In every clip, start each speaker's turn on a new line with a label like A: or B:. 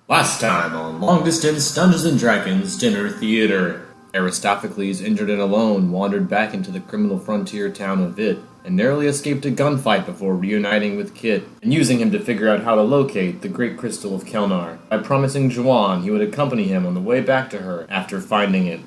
A: Last time on Long Distance Dungeons & Dragons Dinner Theater, Aristophanes, injured and alone, wandered back into the criminal frontier town of Vit, and narrowly escaped a gunfight before reuniting with Kit, and using him to figure out how to locate the Great Crystal of Kelnar, by promising Juan he would accompany him on the way back to her after finding it.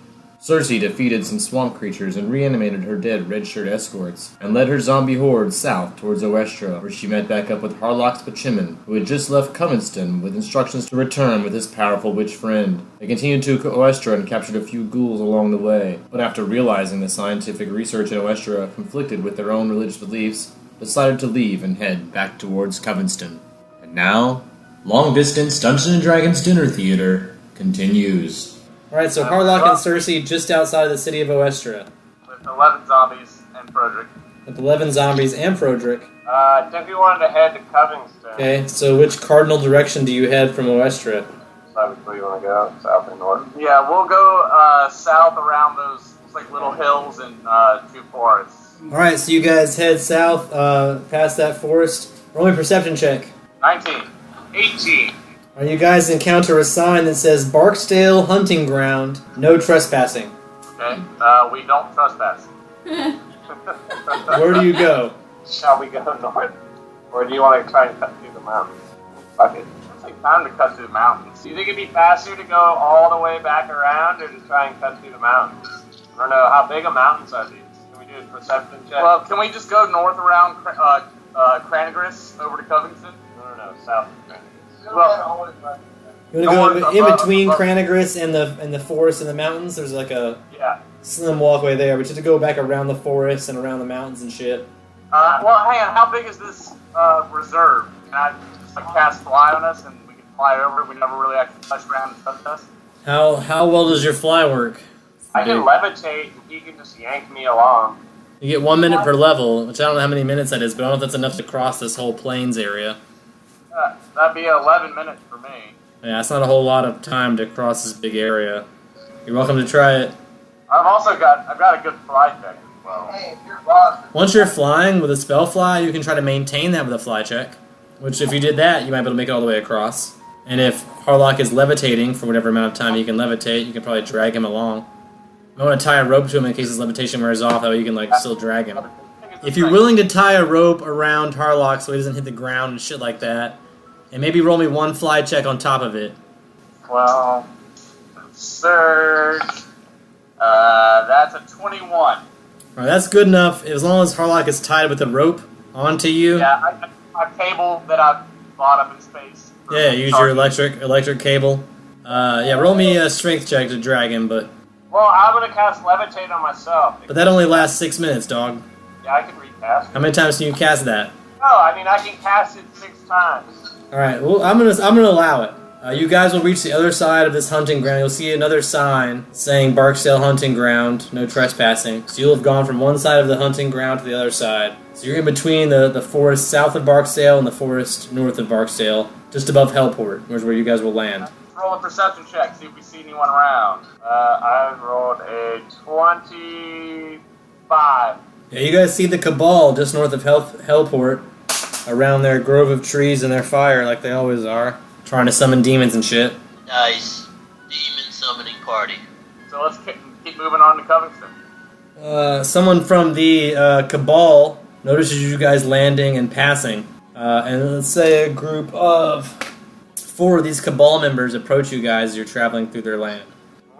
A: Cersei defeated some swamp creatures and reanimated her dead red-shirt escorts, and led her zombie horde south towards Oestra, where she met back up with Harlock's Pachiman, who had just left Covenston with instructions to return with his powerful witch friend. They continued to Oestra and captured a few ghouls along the way, but after realizing the scientific research in Oestra conflicted with their own religious beliefs, decided to leave and head back towards Covenston. And now, Long Distance Dungeons & Dragons Dinner Theater continues.
B: Alright, so Harlock and Cersei just outside of the city of Oestra.
C: With 11 zombies and Frodrick.
B: With 11 zombies and Frodrick.
C: I think we wanted to head to Covington.
B: Okay, so which cardinal direction do you head from Oestra?
C: So which way you want to go? South or north? Yeah, we'll go south around those little hills and two forests.
B: Alright, so you guys head south past that forest. Roll me a perception check.
C: 19. 18.
B: You guys encounter a sign that says Barksdale Hunting Ground, no trespassing.
C: Okay, we don't trespass.
B: Where do you go?
C: Shall we go north? Or do you want to try and cut through the mountains? Fuck it. It'll take time to cut through the mountains. Do you think it'd be faster to go all the way back around or to try and cut through the mountains? I don't know, how big a mountains are these? Can we do a perception check? Well, can we just go north around Cranagris over to Covington? No, south of Cranagris. Well,
B: you want to go in between Cranagris and the forest and the mountains? There's like a slim walkway there, but you have to go back around the forest and around the mountains and shit.
C: Well, hang on. How big is this reserve? Can I just cast fly on us and we can fly over? We never really actually touch ground and touch us.
B: How well does your fly work?
C: I can levitate and he can just yank me along.
B: You get 1 minute per level, which I don't know how many minutes that is, but I don't know if that's enough to cross this whole plains area.
C: That'd be 11 minutes for me.
B: Yeah, it's not a whole lot of time to cross this big area. You're welcome to try it.
C: I've got a good fly check as well. Hey, if you're flying.
B: Once you're flying with a spell fly, you can try to maintain that with a fly check. Which, if you did that, you might be able to make it all the way across. And if Harlock is levitating for whatever amount of time he can levitate, you can probably drag him along. I want to tie a rope to him in case his levitation wears off, that way you can still drag him. If you're willing to tie a rope around Harlock so he doesn't hit the ground and shit like that, and maybe roll me one fly check on top of it.
C: Well, search. That's a 21.
B: Alright, that's good enough as long as Harlock is tied with a rope onto you.
C: Yeah, a cable that I've bought up in space.
B: Yeah, use your electric cable. Roll me a strength check to drag him, but...
C: Well, I'm going to cast Levitate on myself.
B: But that only lasts 6 minutes, dog.
C: Yeah, I can recast it.
B: How many times can you cast that?
C: No, I mean, I can cast it 6 times.
B: Alright, well, I'm gonna allow it. You guys will reach the other side of this hunting ground. You'll see another sign saying Barksdale Hunting Ground, no trespassing. So you'll have gone from one side of the hunting ground to the other side. So you're in between the forest south of Barksdale and the forest north of Barksdale, just above Hellport, which is where you guys will land.
C: Let's roll a perception check, see if we see anyone around. I rolled a 25.
B: Yeah, you guys see the Cabal just north of Hellport, around their grove of trees and their fire, like they always are, trying to summon demons and shit.
D: Nice. Demon summoning party.
C: So let's keep moving on to Covington.
B: Someone from the Cabal notices you guys landing and passing. And let's say a group of 4 of these Cabal members approach you guys as you're traveling through their land.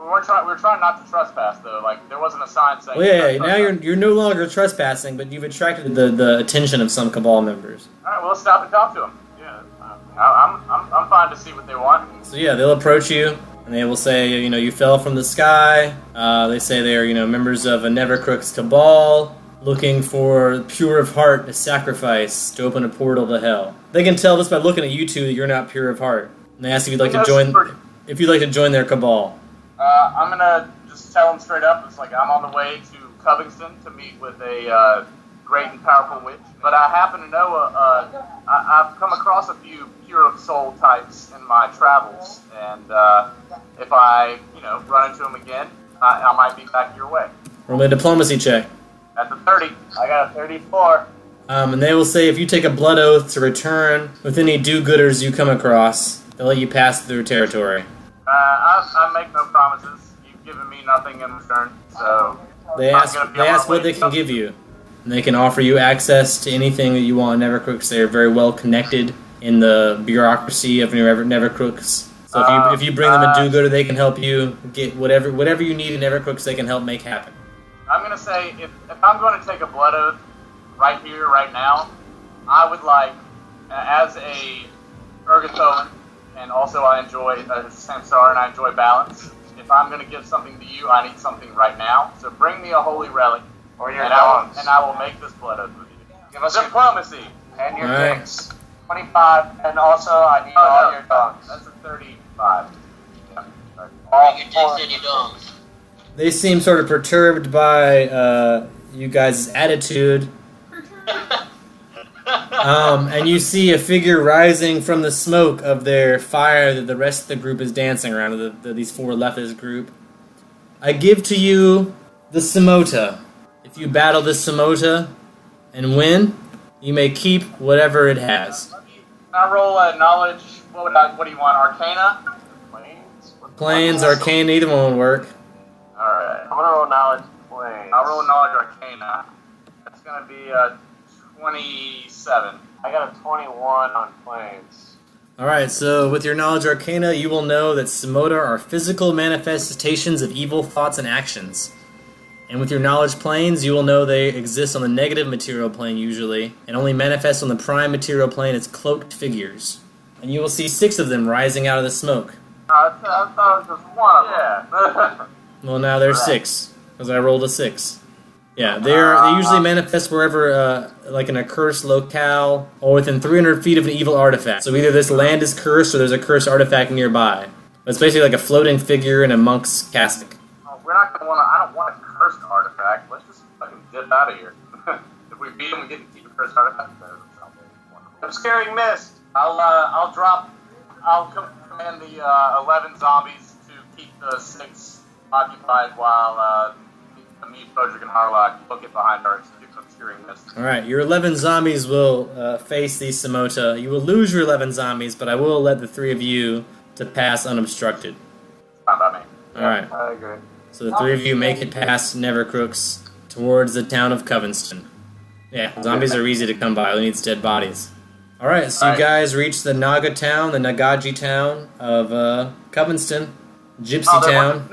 C: We're trying not to trespass, though. There wasn't a sign saying...
B: Well, yeah, now you're no longer trespassing, but you've attracted the attention of some Cabal members.
C: Alright, well, let's stop and talk to them. Yeah, I'm fine to see what they want.
B: So yeah, they'll approach you, and they will say, you fell from the sky. They say they are, members of a Nevercrook's Cabal, looking for pure of heart to sacrifice to open a portal to hell. They can tell just by looking at you two that you're not pure of heart. And they ask if you'd like to join their Cabal.
C: I'm gonna just tell them straight up, it's like I'm on the way to Covington to meet with a great and powerful witch. But I happen to know, I've come across a few pure of soul types in my travels, and if I, run into them again, I might be back your way.
B: Roll me a diplomacy check.
C: That's a 30. I got a 34.
B: And they will say if you take a blood oath to return with any do-gooders you come across, They'll let you pass through territory.
C: I make no promises. You've given me nothing in return, so...
B: They ask what they can give you. And they can offer you access to anything that you want in Nevercrooks. They are very well connected in the bureaucracy of Nevercrooks. So if you bring them a do-gooder, they can help you get whatever you need in Nevercrooks. They can help make happen.
C: I'm going to say, if I'm going to take a blood oath right here, right now, I would like, as a Urgathoan, and also I enjoy Samsara and I enjoy balance, if I'm going to give something to you, I need something right now. So bring me a holy relic,
E: Or your
C: and
E: dogs.
C: I will make this blood oath with you.
E: Give us
C: Diplomacy.
E: and your
B: Alright.
E: drinks. 25, and also I need all your dogs.
C: That's a 35. Yeah.
E: All
D: Bring your
E: four.
D: dicks and your dongs.
B: They seem sort of perturbed by you guys' attitude. And you see a figure rising from the smoke of their fire that the rest of the group is dancing around, these four left of this group. I give to you the Samota. If you battle this Samota and win, you may keep whatever it has.
C: Can I roll a knowledge? What do you want? Arcana?
E: Planes?
B: Planes, Arcane, either one would work.
C: Alright.
E: I'm gonna roll knowledge planes.
C: I'll roll knowledge arcana. That's gonna be a 27.
E: I got a 21 on planes.
B: Alright, so with your knowledge arcana, you will know that Samota are physical manifestations of evil thoughts and actions. And with your knowledge planes, you will know they exist on the negative material plane usually, and only manifest on the prime material plane as cloaked figures. And you will see 6 of them rising out of the smoke.
C: I thought it was just one of them.
B: Well, now there's 6, because I rolled a 6. Yeah, they usually manifest wherever, like in a cursed locale, or within 300 feet of an evil artifact. So either this land is cursed, or there's a cursed artifact nearby. But it's basically like a floating figure in a monk's cassock.
C: We're not gonna want to. I don't want a cursed artifact. Let's just fucking dip out of here. If we beat them, we get to keep a cursed artifact. Obscuring mist. I'll command the 11 zombies to keep the 6 occupied while me, Podrick, and Harlock look it behind our obscuring mist.
B: Alright, your 11 zombies will face these Samota. You will lose your 11 zombies, but I will let the 3 of you to pass unobstructed.
C: Fine by me.
B: Alright,
E: I agree.
B: so the 3 of you make it past Nevercrooks towards the town of Covenston. Yeah, zombies are easy to come by. All needs dead bodies. Alright, so you guys reach the Naga town, the Nagaji town of Covenston. Gypsy town.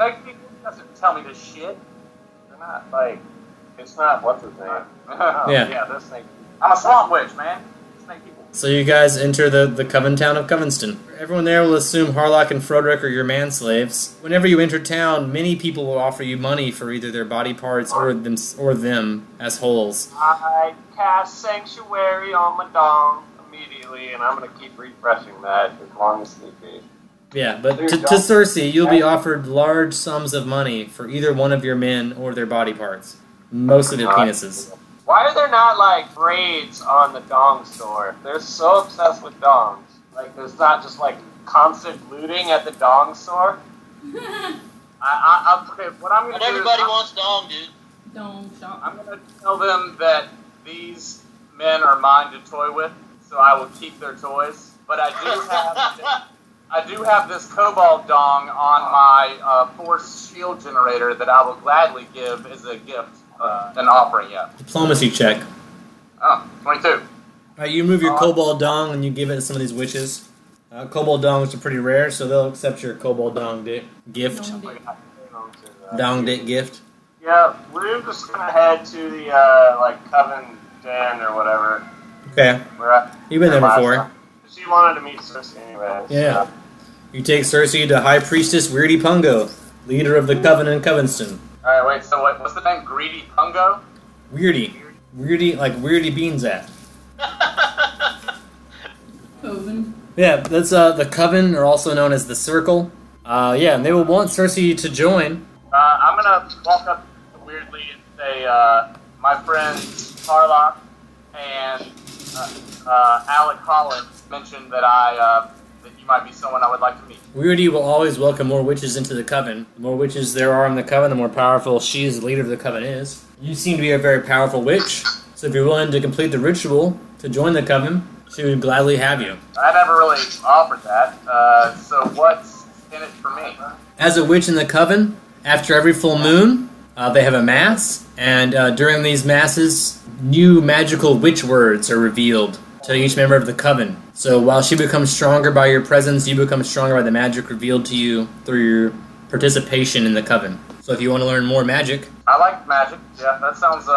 C: Doesn't tell me this shit.
E: They're not, like, it's not, what's his name?
B: Yeah.
E: Yeah, this thing.
C: I'm a swamp witch, man. Snake people.
B: So you guys enter the Coven town of Covenston. Everyone there will assume Harlock and Froderick are your manslaves. Whenever you enter town, many people will offer you money for either their body parts or them as wholes.
E: I cast Sanctuary on my dong immediately, and I'm going to keep refreshing that as long as need be.
B: Yeah, but to Cersei, you'll be offered large sums of money for either one of your men or their body parts. Mostly their penises.
E: Why are there not, like, raids on the dong store? They're so obsessed with dongs. Like, there's not just, like, constant looting at the dong store?
C: Okay, what I'm
D: But
C: gonna do
D: everybody
C: is
D: wants dong, dude.
F: Don't stop.
C: I'm gonna tell them that these men are mine to toy with, so I will keep their toys. But I do have this cobalt dong on my force shield generator that I will gladly give as a gift, an offering. Yeah.
B: Diplomacy check.
C: Oh, 22.
B: Alright, you move your kobold dong and you give it to some of these witches. Kobold dongs are pretty rare, so they'll accept your kobold dong gift.
F: Don't do-
B: Dong dick gift.
E: Yeah, we're just gonna head to the, like, Coven Den or whatever.
B: Okay.
E: We're at.
B: You've been there
E: last
B: before.
E: time. She wanted to meet Cersei anyway.
B: Yeah.
E: So.
B: You take Cersei to High Priestess Weirdy Pungo, leader of the Coven in Covenston.
C: All right, wait. So what's the name? Greedy Pungo?
B: Weirdy, like Weirdy Beans at.
F: Coven.
B: Yeah, that's the Coven, are also known as the Circle. Yeah, and they will want Cersei to join.
C: I'm gonna walk up weirdly and say, my friends Harlock and Alec Holland mentioned that that you might be someone I would like to meet.
B: Weirdy will always welcome more witches into the Coven. The more witches there are in the Coven, the more powerful she as the leader of the Coven is. You seem to be a very powerful witch, so if you're willing to complete the ritual to join the Coven, She would gladly have you.
C: I never really offered that. So what's in it for me?
B: As a witch in the coven, after every full moon, they have a mass, and during these masses, new magical witch words are revealed to each member of the coven. So while she becomes stronger by your presence, you become stronger by the magic revealed to you through your participation in the coven. So if you want to learn more magic...
C: I like magic. Yeah, that sounds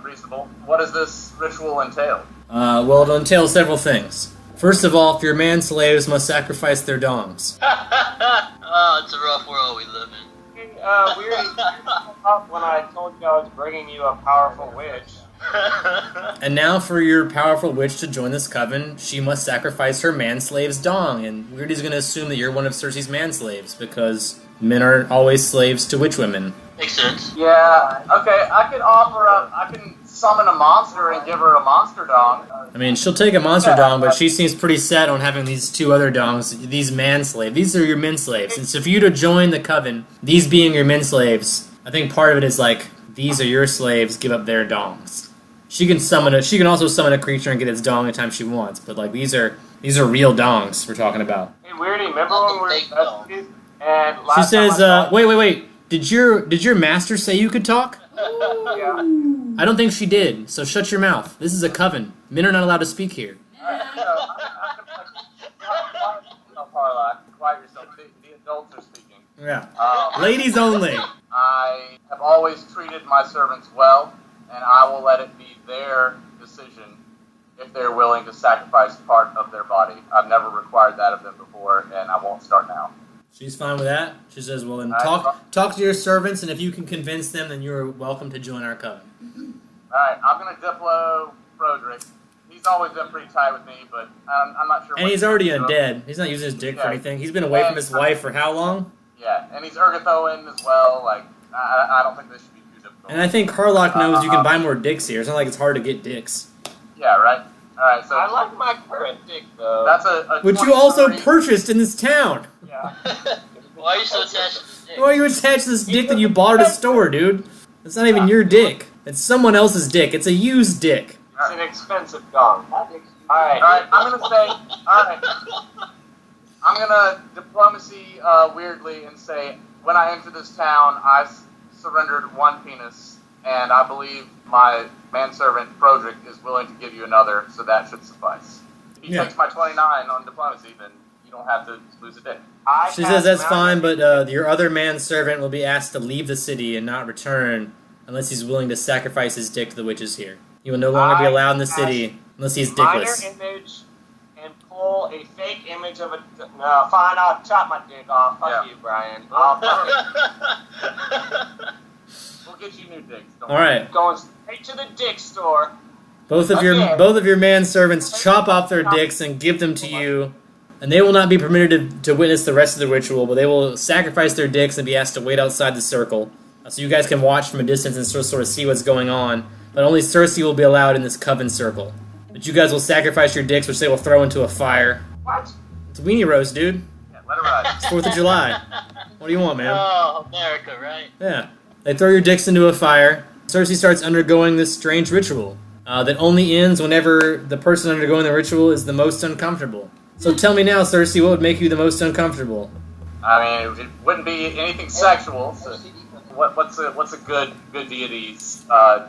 C: reasonable. What does this ritual entail?
B: Well, it'll entail several things. First of all, if your man slaves must sacrifice their dongs.
D: Oh, it's a rough world we live in.
E: We already up when I told you I was bringing you a powerful witch.
B: And now for your powerful witch to join this coven, she must sacrifice her man-slave's dong. And Weirdy's going to assume that you're one of Cersei's man-slaves, because men are always slaves to witch women.
D: Makes sense.
C: Yeah, okay, I can summon a monster and give her a monster dong.
B: I mean, she'll take a monster dong, but she seems pretty set on having these two other dongs, these man-slaves. These are your men-slaves. And so for you to join the coven, these being your men-slaves, I think part of it is like, these are your slaves, give up their dongs. She can also summon a creature and get its dong anytime she wants, but like these are real dongs we're talking about.
E: Hey, Weirdy, remember when we were
D: Fake dong.
E: and
B: She
E: last
B: says,
E: time
B: wait. Did your master say you could talk?
E: yeah.
B: I don't think she did, so shut your mouth. This is a coven. Men are not allowed to speak here.
C: Quiet yourself. The adults are speaking.
B: Yeah. Ladies only.
C: I have always treated my servants well, and I will let it be their decision if they're willing to sacrifice part of their body. I've never required that of them before, and I won't start now.
B: She's fine with that. She says, well, then talk to your servants, and if you can convince them, then you're welcome to join our coven.
C: Alright, I'm going to Diplo Broderick. He's always been pretty tight with me, but I'm not sure.
B: And he's already undead. He's not using his dick for anything. He's been away from his wife for how long?
C: Yeah, and he's Urgathoan as well. Like, I don't think this should be too difficult.
B: And I think Harlock knows you can buy more dicks here. It's not like it's hard to get dicks.
C: Yeah, right? Alright, so
E: I like my current dick though.
C: that's a
B: Which you also
C: 23
B: purchased in this town.
E: Yeah.
D: Why are you so attached to this dick?
B: Why are you attached to this dick that you bought at a store, dude? It's not even your dick. It's someone else's dick. It's a used dick.
E: It's an expensive dong. Alright.
C: Alright, I'm gonna diplomacy weirdly and say, when I enter this town, I surrendered one penis, and I believe my manservant, Broderick, is willing to give you another, so that should suffice. If he takes my 29 on diplomacy, then you don't have to lose a dick.
B: She says that's fine, but your other manservant will be asked to leave the city and not return unless he's willing to sacrifice his dick to the witches here. He will no longer be allowed in the city unless he's dickless.
E: Minor image and pull a fake image of a... No, fine, I'll chop my dick off. Fuck you, Brian.
C: We'll get you new dicks. Don't
B: Alright.
E: Going straight to the dick store.
B: Both of your manservants chop off their dicks and give them to you, and they will not be permitted to witness the rest of the ritual, but they will sacrifice their dicks and be asked to wait outside the circle. So you guys can watch from a distance and sort of see what's going on, but only Cersei will be allowed in this coven circle. But you guys will sacrifice your dicks, which they will throw into a fire.
C: What?
B: It's a weenie roast, dude.
C: Yeah, let it ride.
B: It's 4th of July. What do you want, man?
D: Oh, America, right?
B: Yeah. They throw your dicks into a fire. Cersei starts undergoing this strange ritual that only ends whenever the person undergoing the ritual is the most uncomfortable. So tell me now, Cersei, what would make you the most uncomfortable?
C: I mean, it wouldn't be anything sexual. So what's a good deity's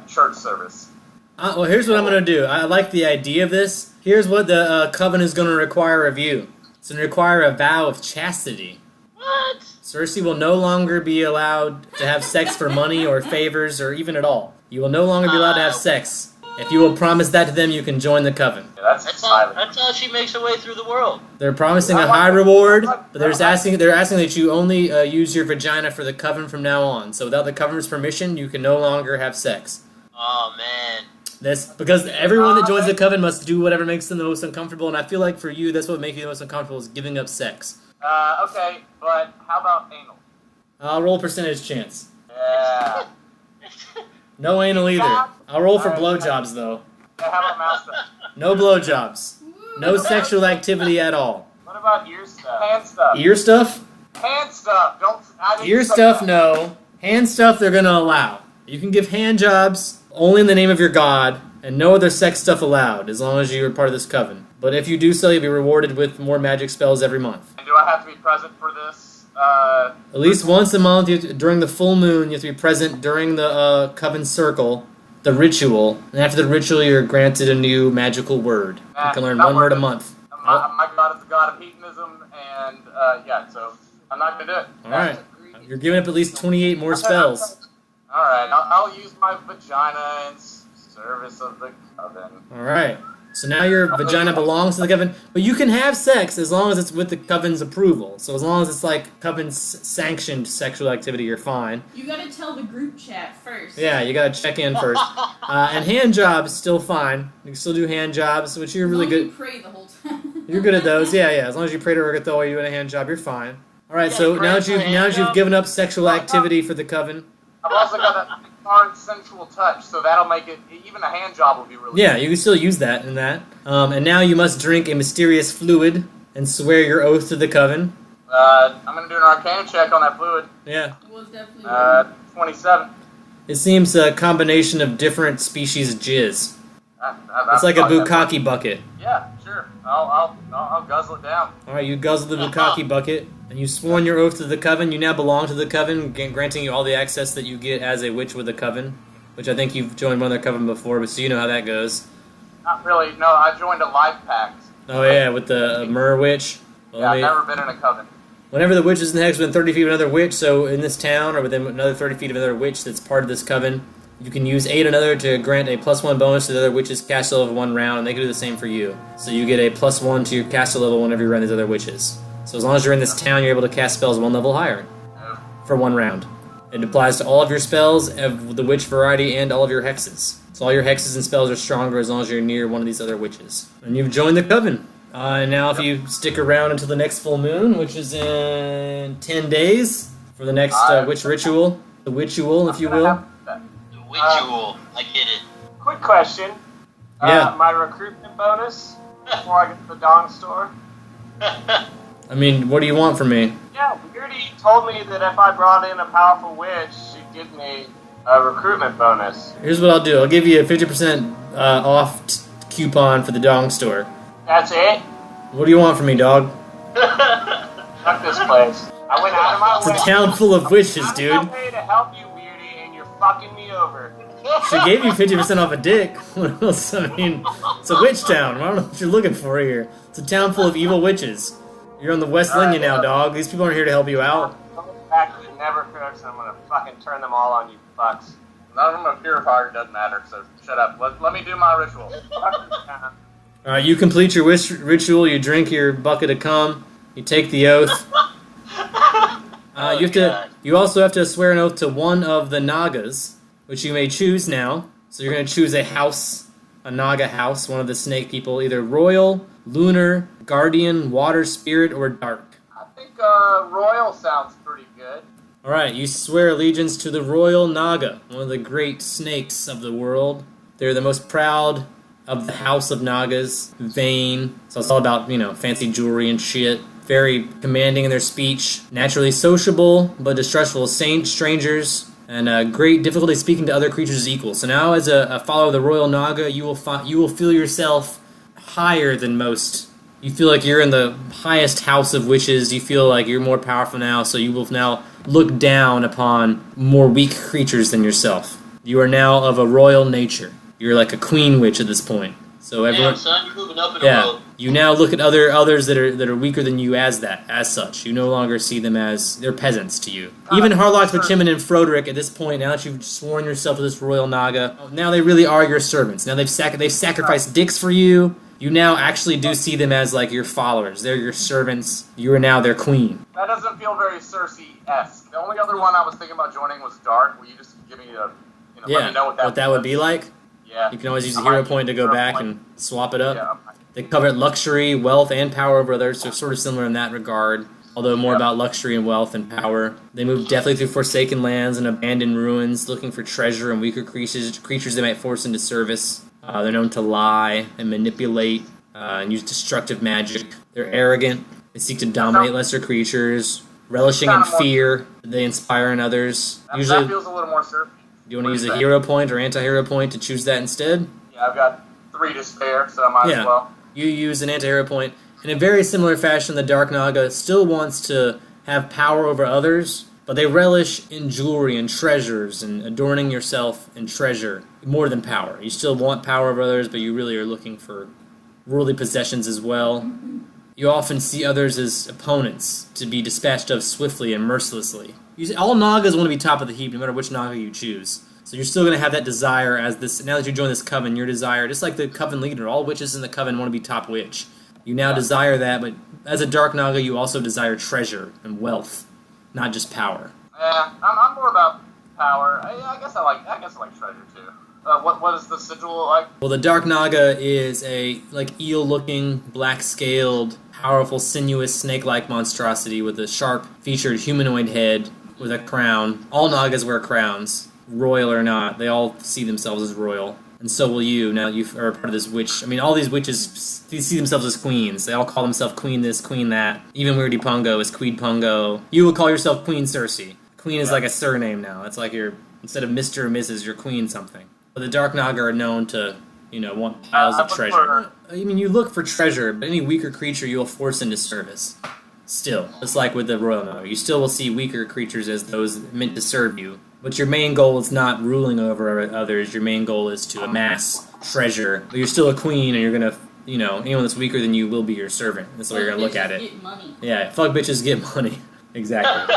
C: church service?
B: Well, here's what I'm going to do. I like the idea of this. Here's what the coven is going to require of you. It's going to require a vow of chastity.
D: What?
B: Cersei will no longer be allowed to have sex for money or favors or even at all. You will no longer be allowed to have sex. If you will promise that to them, you can join the coven.
C: Yeah, that's
D: That's how she makes her way through the world.
B: They're promising a high reward, but they're asking that you only use your vagina for the coven from now on. So without the coven's permission, you can no longer have sex.
D: Oh, man.
B: That's because everyone that joins the coven must do whatever makes them the most uncomfortable, and I feel like for you, that's what makes you the most uncomfortable is giving up sex.
C: Okay, but how about anal?
B: I'll roll percentage chance.
C: Yeah.
B: No anal either. I'll roll for blowjobs though.
C: Yeah, how about mouth stuff?
B: No blowjobs. No sexual activity at all.
E: What about ear stuff?
C: Hand stuff.
B: Ear stuff?
C: Hand stuff. I didn't
B: Ear
C: say
B: stuff,
C: that.
B: no. Hand stuff, they're gonna allow. You can give hand jobs only in the name of your god, And no other sex stuff allowed, as long as you're part of this coven. But if you do so, you'll be rewarded with more magic spells every month.
C: And do I have to be present for this?
B: At least once a month, during the full moon, you have to be present during the coven circle, the ritual. And after the ritual, you're granted a new magical word. You can learn one word a month.
C: My god is the god of hedonism, and yeah, so I'm not gonna do it.
B: Alright. You're giving up at least 28 more spells.
C: Alright, I'll use my vagina in service of the coven.
B: Alright. So now your vagina belongs to the coven, but you can have sex as long as it's with the coven's approval. So as long as it's like coven's sanctioned sexual activity, you're fine.
F: You gotta tell the group chat first.
B: Yeah, you gotta check in first. And hand jobs, still fine. You can still do hand jobs, which you're really good.
F: You pray the whole time.
B: You're good at those, yeah. As long as you pray to Urgatho while you're doing a hand job, you're fine. Alright, so now that you've given up sexual activity for the coven.
C: I've also got a foreign sensual touch, so that'll make it, even a hand job will be really
B: Yeah, you can still use that in that. And now you must drink a mysterious fluid and swear your oath to the coven.
C: I'm gonna do an arcana check on that fluid.
B: Yeah.
F: It was definitely
C: 27.
B: It seems a combination of different species of jizz. It's like a bukkake bucket.
C: Yeah, sure. I'll guzzle it down.
B: Alright, you guzzle the bukkake bucket, and you sworn your oath to the coven. You now belong to the coven, granting you all the access that you get as a witch with a coven, which I think you've joined one of their coven before, but so you know how that goes.
C: Not really. No, I joined a life pact.
B: Oh yeah, with the Mer witch. Well,
C: Yeah, I've never been in a coven.
B: Whenever the witch is in the hex within 30 feet of another witch, so in this town, or within another 30 feet of another witch that's part of this coven, you can use aid another to grant a +1 bonus to the other witch's caster level of 1 round, and they can do the same for you. So you get a +1 to your caster level whenever you run these other witches. So as long as you're in this town, you're able to cast spells 1 level higher for 1 round. It applies to all of your spells of the witch variety and all of your hexes. So all your hexes and spells are stronger as long as you're near one of these other witches. And you've joined the coven. And now if you stick around until the next full moon, which is in 10 days, for the next witch ritual, the witchual, if you will.
D: The ritual. I get it.
E: Quick question.
B: Yeah.
E: My recruitment bonus before I get to the Dong store.
B: I mean, what do you want from me?
E: Yeah, Weirdy told me that if I brought in a powerful witch, she'd give me a recruitment bonus.
B: Here's what I'll do. I'll give you a 50% off coupon for the Dong store.
E: That's it?
B: What do you want from me, dog?
E: Fuck this place. I went out of my way.
B: It's a town full of witches,
E: I'm
B: dude.
E: on my way to help you, Weirdy, and you're fucking me over.
B: She gave you 50% off a dick. What else? I mean, it's a witch town. I don't know what you're looking for here. It's a town full of evil witches. You're on the West Linya now, dog. These people aren't here to help you out.
E: Back to never cooks, and I'm gonna fucking turn them all on you fucks.
C: None of them are purifier, doesn't matter, so shut up. Let me do my ritual.
B: Alright, you complete your ritual, you drink your bucket of cum, you take the oath. You also have to swear an oath to one of the Nagas, which you may choose now. So you're going to choose a house, a Naga house, one of the snake people, either royal, lunar, guardian, water spirit, or dark.
C: I think royal sounds pretty good.
B: Alright, you swear allegiance to the royal Naga, one of the great snakes of the world. They're the most proud of the house of Nagas, vain. So it's all about, fancy jewelry and shit. Very commanding in their speech. Naturally sociable, but distrustful. Saint, strangers, and great difficulty speaking to other creatures as equals. So now, as a follower of the royal Naga, you will feel yourself higher than most. You feel like you're in the highest house of witches. You feel like you're more powerful now, so you will now look down upon more weak creatures than yourself. You are now of a royal nature. You're like a queen witch at this point. So everyone,
D: Damn, son, you're moving up in the world.
B: you now look at others that are weaker than you as such. You no longer see them as they're peasants to you. Even Harlock, Pachiman, and Froderick at this point, now that you've sworn yourself to this royal Naga, now they really are your servants. Now they've sacrificed dicks for you. You now actually do see them as like your followers. They're your servants. You are now their queen.
C: That doesn't feel very Cersei-esque. The only other one I was thinking about joining was Dark. Will you just give me let me know what that
B: would be like?
C: Yeah.
B: You can always use a hero point to go back and swap it up.
C: Yeah.
B: They cover luxury, wealth, and power over others, so sort of similar in that regard, although more about luxury and wealth and power. They move definitely through forsaken lands and abandoned ruins, looking for treasure and weaker creatures they might force into service. They're known to lie and manipulate and use destructive magic. They're arrogant. They seek to dominate lesser creatures, relishing in fear that they inspire in others.
C: That
B: Usually,
C: feels a little more Cersei.
B: do you want to use a hero point or anti-hero point to choose that instead?
C: Yeah, I've got 3 to spare, so I might as well.
B: You use an anti-hero point. In a very similar fashion, the Dark Naga still wants to have power over others, but they relish in jewelry and treasures and adorning yourself in treasure more than power. You still want power over others, but you really are looking for worldly possessions as well. You often see others as opponents to be dispatched of swiftly and mercilessly. All Nagas want to be top of the heap, no matter which Naga you choose. So you're still going to have that desire as this. Now that you join this coven, your desire, just like the coven leader, all witches in the coven want to be top witch. You now desire that, but as a Dark Naga, you also desire treasure and wealth, not just power.
C: Yeah, I'm more about power. I guess I like treasure too. What is the sigil like?
B: Well, the Dark Naga is a eel-looking, black-scaled, powerful, sinuous, snake-like monstrosity with a sharp-featured humanoid head with a crown. All Nagas wear crowns, royal or not. They all see themselves as royal. And so will you, now you are part of this witch. I mean, all these witches see themselves as queens. They all call themselves queen this, queen that. Even Weirdy Pungo is Queen Pungo. You will call yourself Queen Cersei. Queen is like a surname now. It's like instead of Mr. or Mrs., you're Queen something. But the Dark Naga are known to, want piles of treasure. I mean, you look for treasure, but any weaker creature you will force into service. Still, just like with the Royal Naga. You still will see weaker creatures as those meant to serve you. But your main goal is not ruling over others. Your main goal is to amass treasure. But you're still a queen, and you're going to, anyone that's weaker than you will be your servant. That's the way you're going to look at it.
F: Get money.
B: Yeah, fuck bitches, get money. Exactly.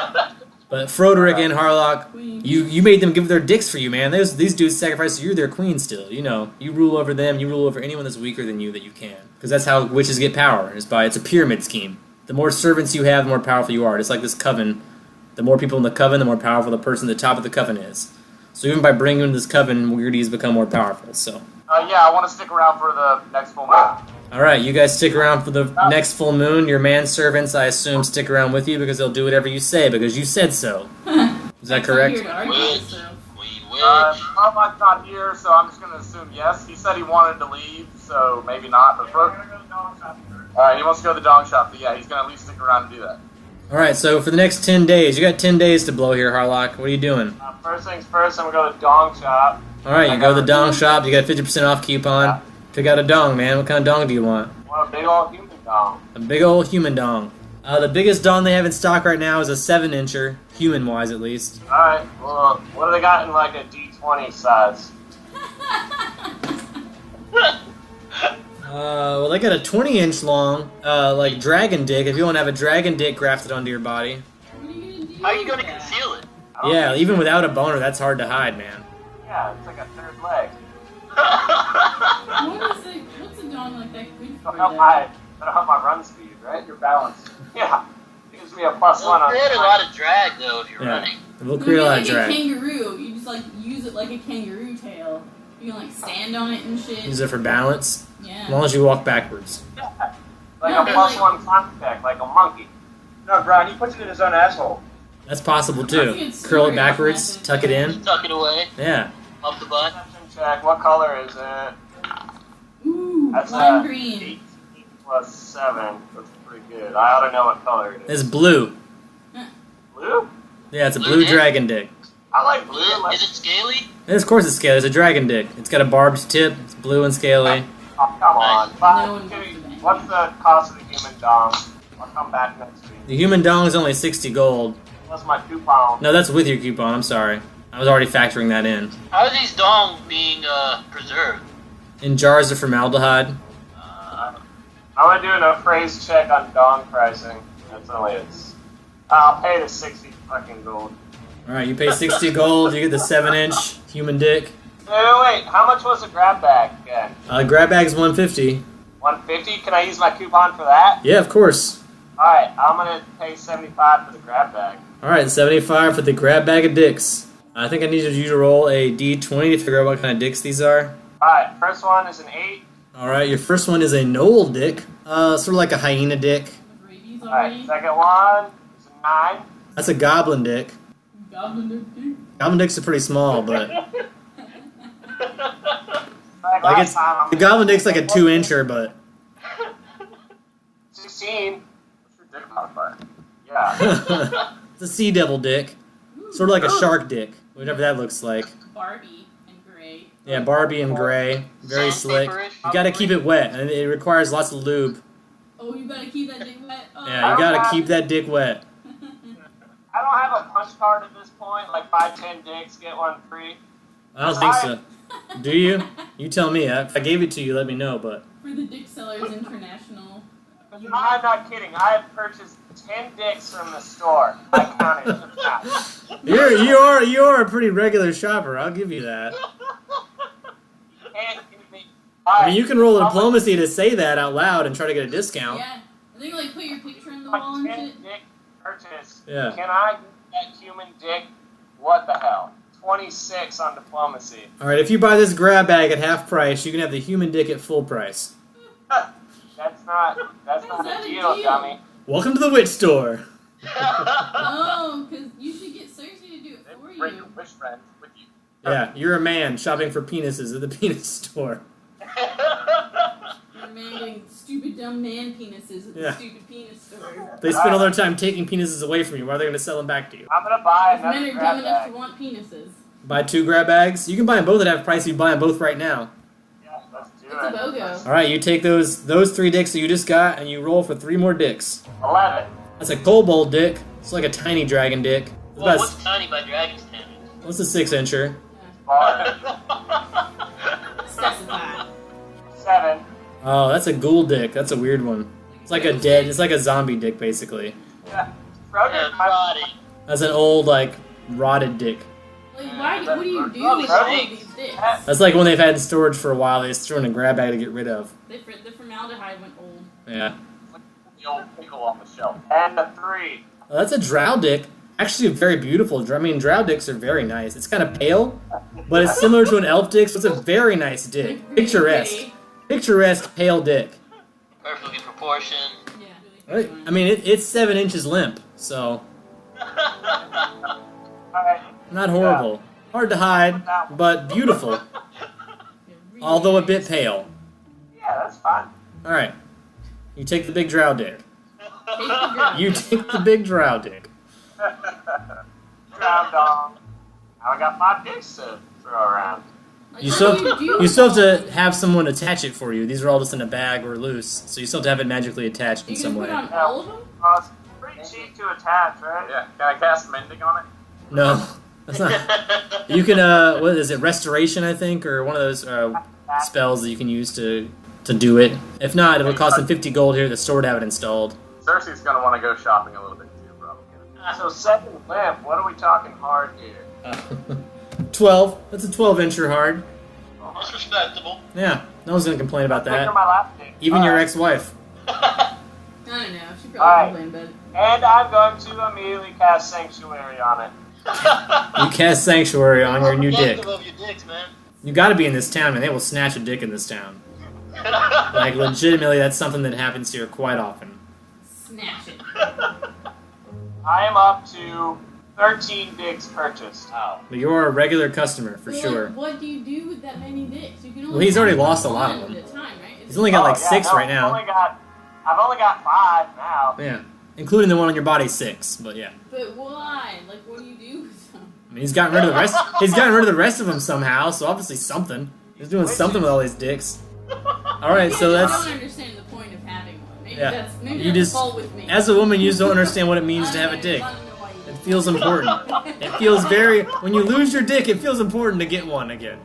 B: But Froderick and Harlock, you made them give their dicks for you, man. These dudes sacrifice you. You're their queen still. You rule over them. You rule over anyone that's weaker than you that you can. Because that's how witches get power. It's a pyramid scheme. The more servants you have, the more powerful you are. It's like this coven. The more people in the coven, the more powerful the person at the top of the coven is. So even by bringing in this coven, weirdies become more powerful. So.
C: I want to stick around for the next full moon.
B: All right, you guys stick around for the next full moon. Your manservants, I assume, stick around with you because they'll do whatever you say because you said so. Is that correct?
D: Witch.
C: Harlock's not here, so I'm just going to assume yes. He said he wanted to leave, so maybe not. But Alright, he wants to go to the dong shop, but yeah, he's going to at least stick around and do that.
B: Alright, so for the next 10 days, you got 10 days to blow here, Harlock. What are you doing?
C: First things first, I'm going to go to the dong shop.
B: Alright, you go to the dong shop, you got a 50% off coupon. Yeah. Pick out a dong, man. What kind of dong do you want?
C: I want a big old human dong.
B: A big old human dong. The biggest dong they have in stock right now is a 7-incher, human-wise at least.
C: Alright, well, what do they got in like a D20 size?
B: Well, they got a 20-inch long, dragon dick, if you want to have a dragon dick grafted onto your body.
F: What are you gonna do?
D: How are you going to conceal it?
B: Yeah, even without a boner, that's hard to hide, man.
C: Yeah, it's like a third leg.
F: What's a dong like that good for?
C: That'll help my run speed, right? Your balance. Yeah. It gives me a +1 on
D: It'll create a lot of drag, though, if you're running.
B: It will create a lot of drag.
F: A kangaroo. You just use it like a kangaroo tail. You can stand on it and shit.
B: Use it for balance?
F: Yeah.
B: As long as you walk backwards.
C: Yeah. Like a +1 contact, like a monkey. No, Brian, he puts it in his own asshole.
B: That's possible too. Curl it backwards, tuck it in.
D: Tuck it away.
B: Yeah.
D: Up the butt.
C: Check. What color is it?
F: Ooh,
C: that's
F: lime green.
C: 18 + 7. That's pretty good. I ought to know what color it is.
B: It's blue.
C: Blue?
B: Yeah, it's a blue dragon dick.
C: I like blue.
D: Is it scaly?
B: And of course it's scaly. It's a dragon dick. It's got a barbed tip. It's blue and scaly.
C: Oh, come on.
F: No one
C: What's the cost of the human dong? I'll come back next week.
B: The human dong is only 60 gold.
C: What's my coupon?
B: No, that's with your coupon. I'm sorry. I was already factoring that in.
D: How are these dongs being preserved?
B: In jars of formaldehyde.
C: I'm doing a phrase check on dong pricing. That's only it's. I'll pay the 60 fucking gold.
B: Alright, you pay 60 gold, you get the 7-inch human dick.
C: Wait, how much was a grab bag again?
B: Grab bag's 150.
C: 150? Can I use my coupon for that?
B: Yeah, of course.
C: Alright, I'm gonna pay 75 for the grab bag.
B: Alright, 75 for the grab bag of dicks. I think I need you to roll a d20 to figure out what kind of dicks these are.
C: Alright, first one is an 8.
B: Alright, your first one is a knoll dick. Sort of like a hyena dick.
C: Alright, second one is a 9.
B: That's a goblin dick.
F: Goblin dick.
B: Goblin dicks are pretty small, but...
C: Like
B: the goblin dick's like a 2-incher, but...
C: 16. What's your dick modifier? Yeah.
B: It's a sea devil dick. Sort of like a shark dick, whatever that looks like.
F: Barbie and gray.
B: Yeah, Barbie and gray. Very slick.
D: Sandpaper-ish?
B: You gotta keep it wet, and it requires lots of lube.
F: Oh, you gotta keep that dick wet. Oh.
B: Yeah, you gotta keep that dick wet.
E: I don't have a punch card at this point. Like buy 10 dicks, get one free.
B: I don't think so. Do you? You tell me. If I gave it to you, let me know, but...
F: For the Dick Sellers International.
E: I'm not kidding. I have purchased 10 dicks from the store. I counted them out.
B: You are a pretty regular shopper, I'll give you that.
E: Can't give me.
B: I mean, you can roll a diplomacy to say that out loud and try to get a discount.
F: Yeah. I think like put your picture on the
E: My
F: wall and
E: 10
F: shit.
E: dick purchase.
B: Yeah.
E: Can I get that human dick? What the hell? 26 on diplomacy.
B: Alright, if you buy this grab bag at half price, you can have the human dick at full price.
E: That's not
F: that
E: a
F: a
E: deal,
F: deal?
E: dummy.
B: Welcome to the witch store.
F: Oh, because you should get Cersei to do it for
C: Bring
F: you.
C: your wish friends with you.
B: Yeah, you're a man shopping for penises at the penis store.
F: You're a man getting stupid dumb man penises at
B: Yeah.
F: the stupid penis store.
B: They spend all their time taking penises away from you. Why are they going to sell them back to you?
E: I'm gonna buy
F: If men
E: another
F: are dumb
E: grab
F: enough
E: bag.
F: to want penises.
B: Buy 2 grab bags. You can buy them both at half price if you buy them both right now.
E: Yeah, let's do
F: It's a
E: it.
F: BOGO.
B: Alright, you take those 3 dicks that you just got and you roll for 3 more dicks.
E: 11.
B: That's a kobold dick. It's like a tiny dragon dick. It's
D: Well,
B: about,
D: what's tiny by dragon standards?
B: what's a 6-incher?
F: Specified.
E: 7.
B: Oh, that's a ghoul dick. That's a weird one. It's like a zombie dick, basically.
E: Yeah.
D: Yeah, rotting.
B: That's an old, like, rotted dick.
F: Like, what do you do with all of these dicks?
B: That's like when they've had in storage for a while, they just throw in a grab bag to get rid of.
F: The formaldehyde went old.
B: Yeah.
C: The old pickle on the shelf.
E: And a 3.
B: Oh, that's a drow dick. Actually, a very beautiful. I mean, drow dicks are very nice. It's kind of pale, but it's similar to an elf dick, so it's a very nice dick.
F: Like, really
B: Picturesque.
F: pretty.
B: Picturesque pale dick.
D: Perfectly proportioned.
F: Yeah.
B: Right? I mean, it's 7 inches limp, so
E: Alright.
B: not horrible. Hard to hide, but beautiful.
F: Yeah, really
B: Although a
F: nice.
B: bit pale.
E: Yeah, that's fine.
B: Alright. You take the big drow dick.
F: Take the drug.
B: You take the big drow dick.
E: Drown dong. Now I got 5 dicks to throw around.
F: Like,
B: You
F: what
B: still,
F: do you do
B: you
F: with
B: still have
F: all
B: to have someone attach it for you. These are all just in a bag or loose, so you still have to have it magically attached in
F: You
B: some
F: can
B: way.
F: put on all of them?
E: It's pretty cheap to attach, right?
C: Yeah, can I cast mending on it?
B: No, that's not. You can what is it? Restoration, I think, or one of those spells that you can use to do it. If not, it'll cost them 50 gold here at the store to have it installed.
C: Cersei's gonna want to go shopping a little bit too, probably.
E: So second limp, what are we talking hard here?
B: 12. That's a 12-incher hard.
D: That's respectable.
B: Yeah, no one's gonna complain about
E: Pick her
B: that.
E: my last dick.
B: Even your
E: Alright.
B: ex-wife.
F: I don't know. She probably
E: Alright.
F: complained about it.
E: And I'm going to immediately cast Sanctuary on it.
B: You cast Sanctuary on your new dick.
D: Protective of your dicks, man.
B: You gotta be in this town, man. They will snatch a dick in this town. Like, legitimately, that's something that happens here quite often.
F: Snatch it.
E: I am up to 13 dicks purchased.
B: But you're a regular customer, for
F: So,
B: sure.
F: Like, what do you do with that many dicks? You can only
B: Well, he's already
F: have
B: lost a lot of
F: one
B: them.
F: at a time, right?
B: He's only got like
E: Oh, yeah,
B: 6
E: no,
B: right now.
E: I've only got 5 now.
B: Yeah. Including the one on your body, 6, but yeah.
F: But why? Like, what do you do with them?
B: I mean, he's gotten rid of the rest. He's gotten rid of the rest of them somehow. So obviously something. He's doing something with all these dicks. All right, so
F: I
B: that's
F: don't understand the point of having one. Maybe
B: Yeah.
F: that's maybe
B: You
F: that's
B: just-
F: a fault with me.
B: as a woman, you just don't understand what it means to have a dick.
F: I don't know why you
B: It feels important. It feels very. When you lose your dick, it feels important to get one again.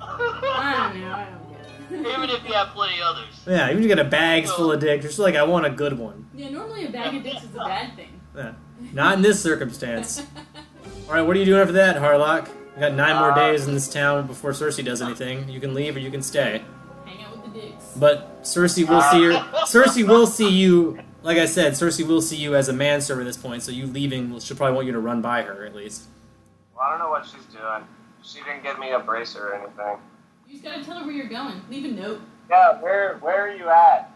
F: I don't know. I don't get it.
D: Even if you have plenty others.
B: Yeah, even if you got a bag full of dicks, you're still like, I want a good one.
F: Yeah, normally a bag of dicks is a bad thing.
B: Yeah. Not in this circumstance. All right, what are you doing after that, Harlock? You got 9 more days in this town before Cersei does anything. You can leave or you can stay.
F: Hang out with the dicks.
B: But Cersei will see her. Cersei will see you. Like I said, Cersei will see you as a manservant at this point. So you leaving, she'll probably want you to run by her at least.
E: Well, I don't know what she's doing. She didn't give me a bracer or anything.
F: You just gotta tell her where you're going. Leave a note.
E: Yeah, where are you at?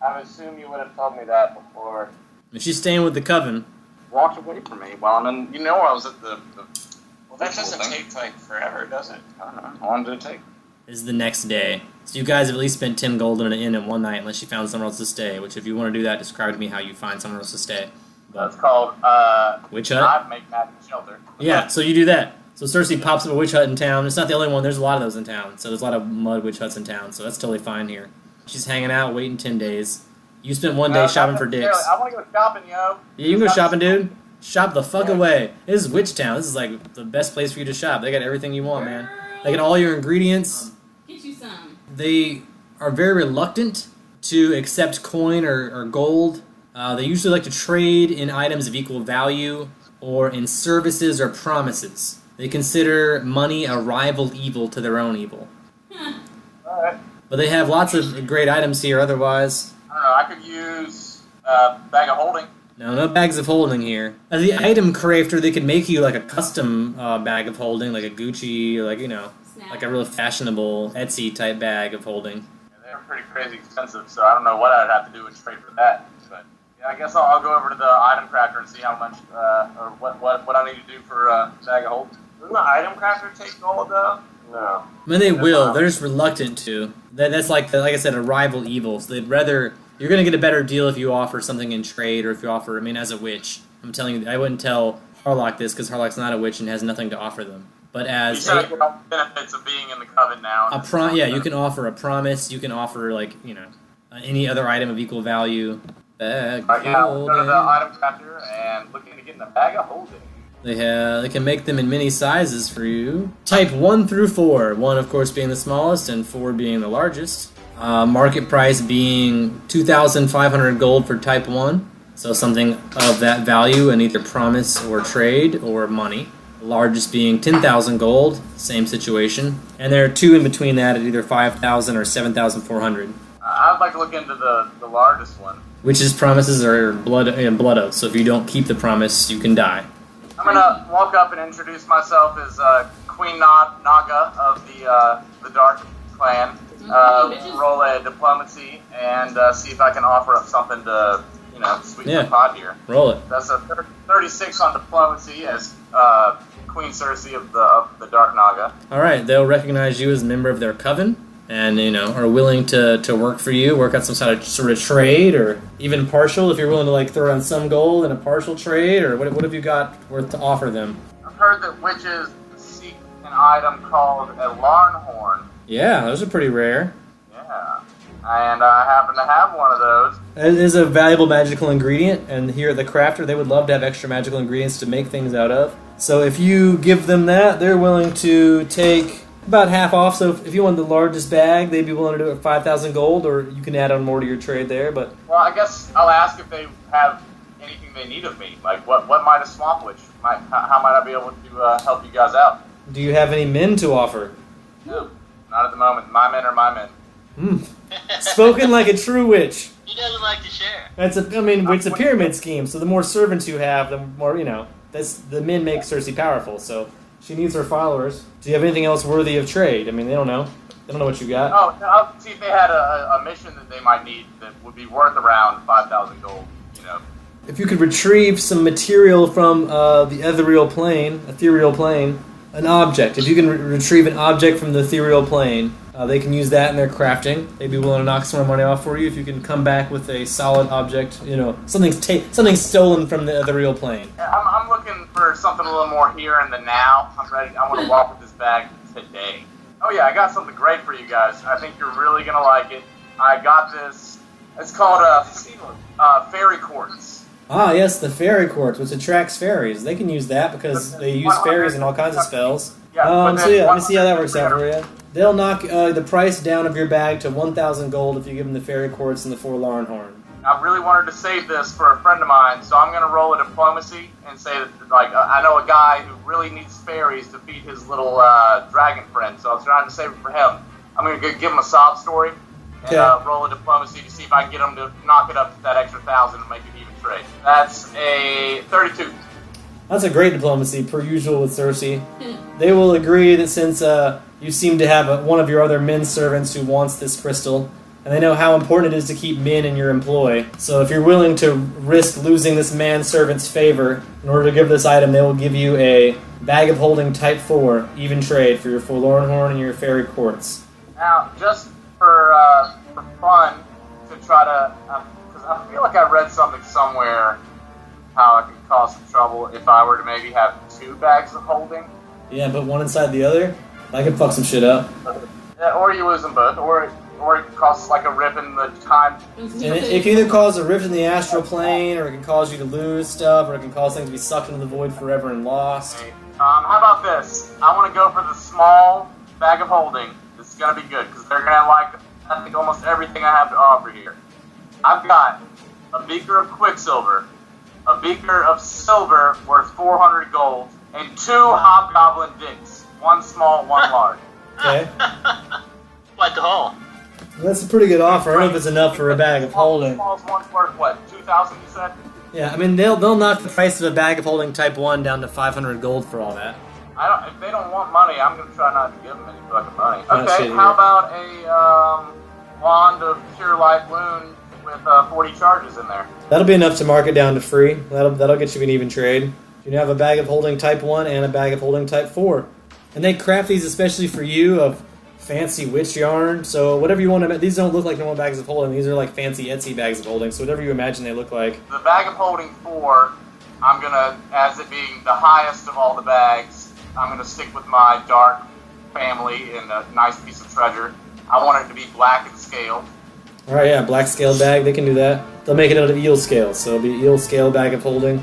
E: I would assume you would have told me that before.
B: If she's staying with the coven,
C: Walked away from me while I'm in. You know, I was at the
G: Well, that doesn't
C: thing.
G: take like forever, does it?
C: I don't know. How long did it take?
B: is the next day. So you guys have at least spent 10 gold in an inn in one night, unless you found somewhere else to stay. Which, if you want to do that, describe to me how you find somewhere else to stay.
C: That's called
B: Which hut?
C: I've make that shelter.
B: Yeah, so you do that. So So Cersei pops up a witch hut in town. It's not the only one. There's a lot of those in town. So there's a lot of mud witch huts in town. So that's totally fine here. She's hanging out, waiting 10 days. You spent one day shopping for dicks.
C: I want to go shopping, yo.
B: Yeah, you can go shopping, dude. Shop the fuck away. This is Witch Town. This is like the best place for you to shop. They got everything you want, man. They got all your ingredients.
F: Get you some.
B: They are very reluctant to accept coin or gold. They usually like to trade in items of equal value or in services or promises. They consider money a rival evil to their own evil.
C: Alright.
B: But they have lots of great items here otherwise.
C: I don't know, I could use a bag of holding.
B: No bags of holding here. As the item crafter, they could make you like a custom bag of holding, like a Gucci, like, you know, like a real fashionable Etsy type bag of holding.
C: Yeah, they're pretty crazy expensive, so I don't know what I'd have to do in trade for that. But yeah, I guess I'll go over to the item crafter and see how much, or what I need to do for a bag of holding. Doesn't the item crafter take gold though? No.
B: I mean, they will. They're just reluctant to. That's like I said, a rival evil. So they'd rather. You're going to get a better deal if you offer something in trade, or if you offer. I mean, as a witch, I'm telling you, I wouldn't tell Harlock this because Harlock's not a witch and has nothing to offer them. But as
C: you said, the benefits of being in the coven now.
B: Yeah, you can offer a promise. You can offer any other item of equal value. Bag
C: Right, yeah, I'll go to the item crafter and look into getting a bag of holding.
B: They can make them in many sizes for you. Type 1 through 4. 1, of course, being the smallest, and 4 being the largest. Market price being 2,500 gold for Type 1. So something of that value in either promise or trade or money. The largest being 10,000 gold. Same situation. And there are 2 in between that at either 5,000 or 7,400.
C: I'd like to look into the largest one.
B: Witches' promises are blood oaths. So if you don't keep the promise, you can die.
C: I'm gonna walk up and introduce myself as Queen Naga of the Dark Clan. Roll a diplomacy and see if I can offer up something to sweeten the pot here.
B: Roll it.
C: That's a 36 on diplomacy as Queen Cersei of the Dark Naga.
B: All right, they'll recognize you as a member of their coven, and are willing to work for you, work out some sort of trade, or even partial if you're willing to throw in some gold in a partial trade, or what have you got worth to offer them?
C: I've heard that witches seek an item called a Larnhorn.
B: Yeah, those are pretty rare.
C: Yeah, and I happen to have one of those.
B: It is a valuable magical ingredient, and here at the Crafter, they would love to have extra magical ingredients to make things out of. So if you give them that, they're willing to take about half off. So if you want the largest bag, they'd be willing to do it at 5,000 gold, or you can add on more to your trade there. But
C: well, I guess I'll ask if they have anything they need of me. Like what might a swamp witch? How might I be able to help you guys out?
B: Do you have any men to offer?
C: No, not at the moment. My men are my men.
B: Spoken like a true witch.
D: He doesn't like to share.
B: It's a pyramid scheme. So the more servants you have, the more the men make Cersei powerful. So she needs her followers. Do you have anything else worthy of trade? I mean, they don't know. They don't know what you got.
C: Oh, I'll see if they had a mission that they might need that would be worth around 5,000 gold.
B: If you could retrieve some material from the ethereal plane, an object. If you can retrieve an object from the ethereal plane, they can use that in their crafting. They'd be willing to knock some more money off for you if you can come back with a solid object. Something stolen from the ethereal plane.
C: I'm looking for something a little more here in the now. I'm ready. I want to walk with this bag today. Oh yeah, I got something great for you guys. I think you're really gonna like it. I got this. It's called fairy quartz.
B: Ah, yes, the fairy quartz, which attracts fairies. They can use that because they use fairies in all kinds of spells. Let me see how that works out for you. They'll knock the price down of your bag to 1,000 gold if you give them the fairy quartz and the 4 Larnhorn.
C: I really wanted to save this for a friend of mine, so I'm going to roll a diplomacy and say that, I know a guy who really needs fairies to feed his little dragon friend, so I'm trying to save it for him. I'm going to give him a sob story and roll a diplomacy to see if I can get him to knock it up to that extra 1,000 and make it even trade. That's a 32.
B: That's a great diplomacy, per usual with Cersei. They will agree that since you seem to have one of your other men servants who wants this crystal, and they know how important it is to keep men in your employ. So if you're willing to risk losing this manservant's favor in order to give this item, they will give you a bag of holding type 4, even trade, for your forlorn horn and your fairy quartz.
C: Now, just for fun, to try to... because I feel like I read something somewhere how I could cause some trouble if I were to maybe have 2 bags of holding.
B: Yeah, put one inside the other. I can fuck some shit up.
C: Yeah, or you lose them both, or it causes like a rip in the time.
B: And it can either cause a rift in the astral plane, or it can cause you to lose stuff, or it can cause things to be sucked into the void forever and lost.
C: How about this? I want to go for the small bag of holding. This is going to be good, because they're going to like, I think, almost everything I have to offer here. I've got a beaker of quicksilver, a beaker of silver worth 400 gold, and 2 hobgoblin dicks. One small, one large.
B: Okay.
D: What the hell?
B: That's a pretty good offer. I don't know if it's enough for a bag of holding.
C: Small's one's worth, what, 2,000 you said?
B: Yeah, I mean, they'll knock the price of a bag of holding type 1 down to 500 gold for all that.
C: If they don't want money, I'm going to try not to give them any fucking money.
B: Oh,
C: Okay,
B: shit,
C: how about a wand of pure light wound with 40 charges in there?
B: That'll be enough to mark it down to free. That'll get you an even trade. You can have a bag of holding type 1 and a bag of holding type 4. And they craft these especially for you of fancy witch yarn. So whatever you want to... These don't look like normal bags of holding. These are like fancy Etsy bags of holding. So whatever you imagine they look like.
C: The bag of holding 4, I'm going to, as it being the highest of all the bags, I'm going to stick with my dark family and a nice piece of treasure. I want it to be black and scaled.
B: Alright, yeah, black scale bag. They can do that. They'll make it out of eel scale. So it'll be eel scale bag of holding.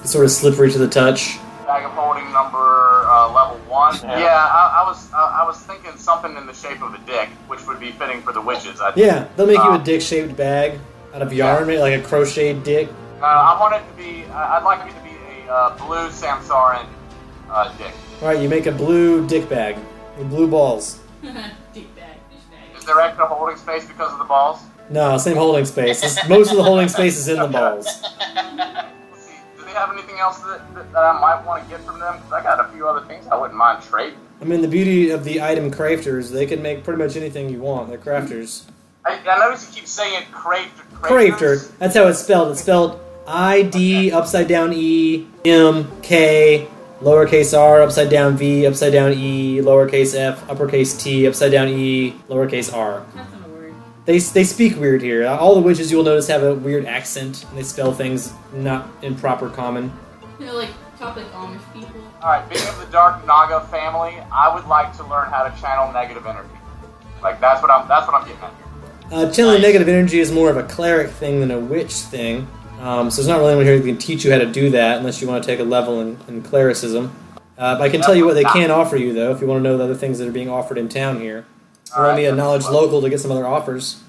B: Sort of slippery to the touch.
C: Bag of holding number level 1. Yeah, I was thinking something in the shape of a dick, which would be fitting for the witches. I think.
B: Yeah, they'll make you a dick-shaped bag out of yarn, like a crocheted dick.
C: I want it to be. I'd like it to be a blue Samsarin dick.
B: Alright, you make a blue dick bag. With blue balls.
F: Dick bag, fish bag.
C: Is there extra holding space because of the balls?
B: No, same holding space. Most of the holding space is in the balls.
C: Let's see. Do they have anything else that I might want to get from them? Because I got a few other things I wouldn't mind trading.
B: I mean, the beauty of the item crafters, they can make pretty much anything you want. They're crafters.
C: I notice you keep saying it
B: Crafter. That's how it's spelled. It's spelled I-D, upside down E, M, K, lowercase r, upside down V, upside down E, lowercase f, uppercase T, upside down E, lowercase r.
F: That's not a word.
B: They speak weird here. All the witches you'll notice have a weird accent, and they spell things not in proper common.
F: They're like top like Amish people.
C: Alright, being of the Dark Naga family, I would like to learn how to channel negative energy. Like, that's what I'm getting at here.
B: Channeling negative energy is more of a cleric thing than a witch thing. So there's not really anyone here who can teach you how to do that unless you want to take a level in clericism. I can tell you what they can offer you, though, if you want to know the other things that are being offered in town here. Roll me a knowledge local to get some other offers.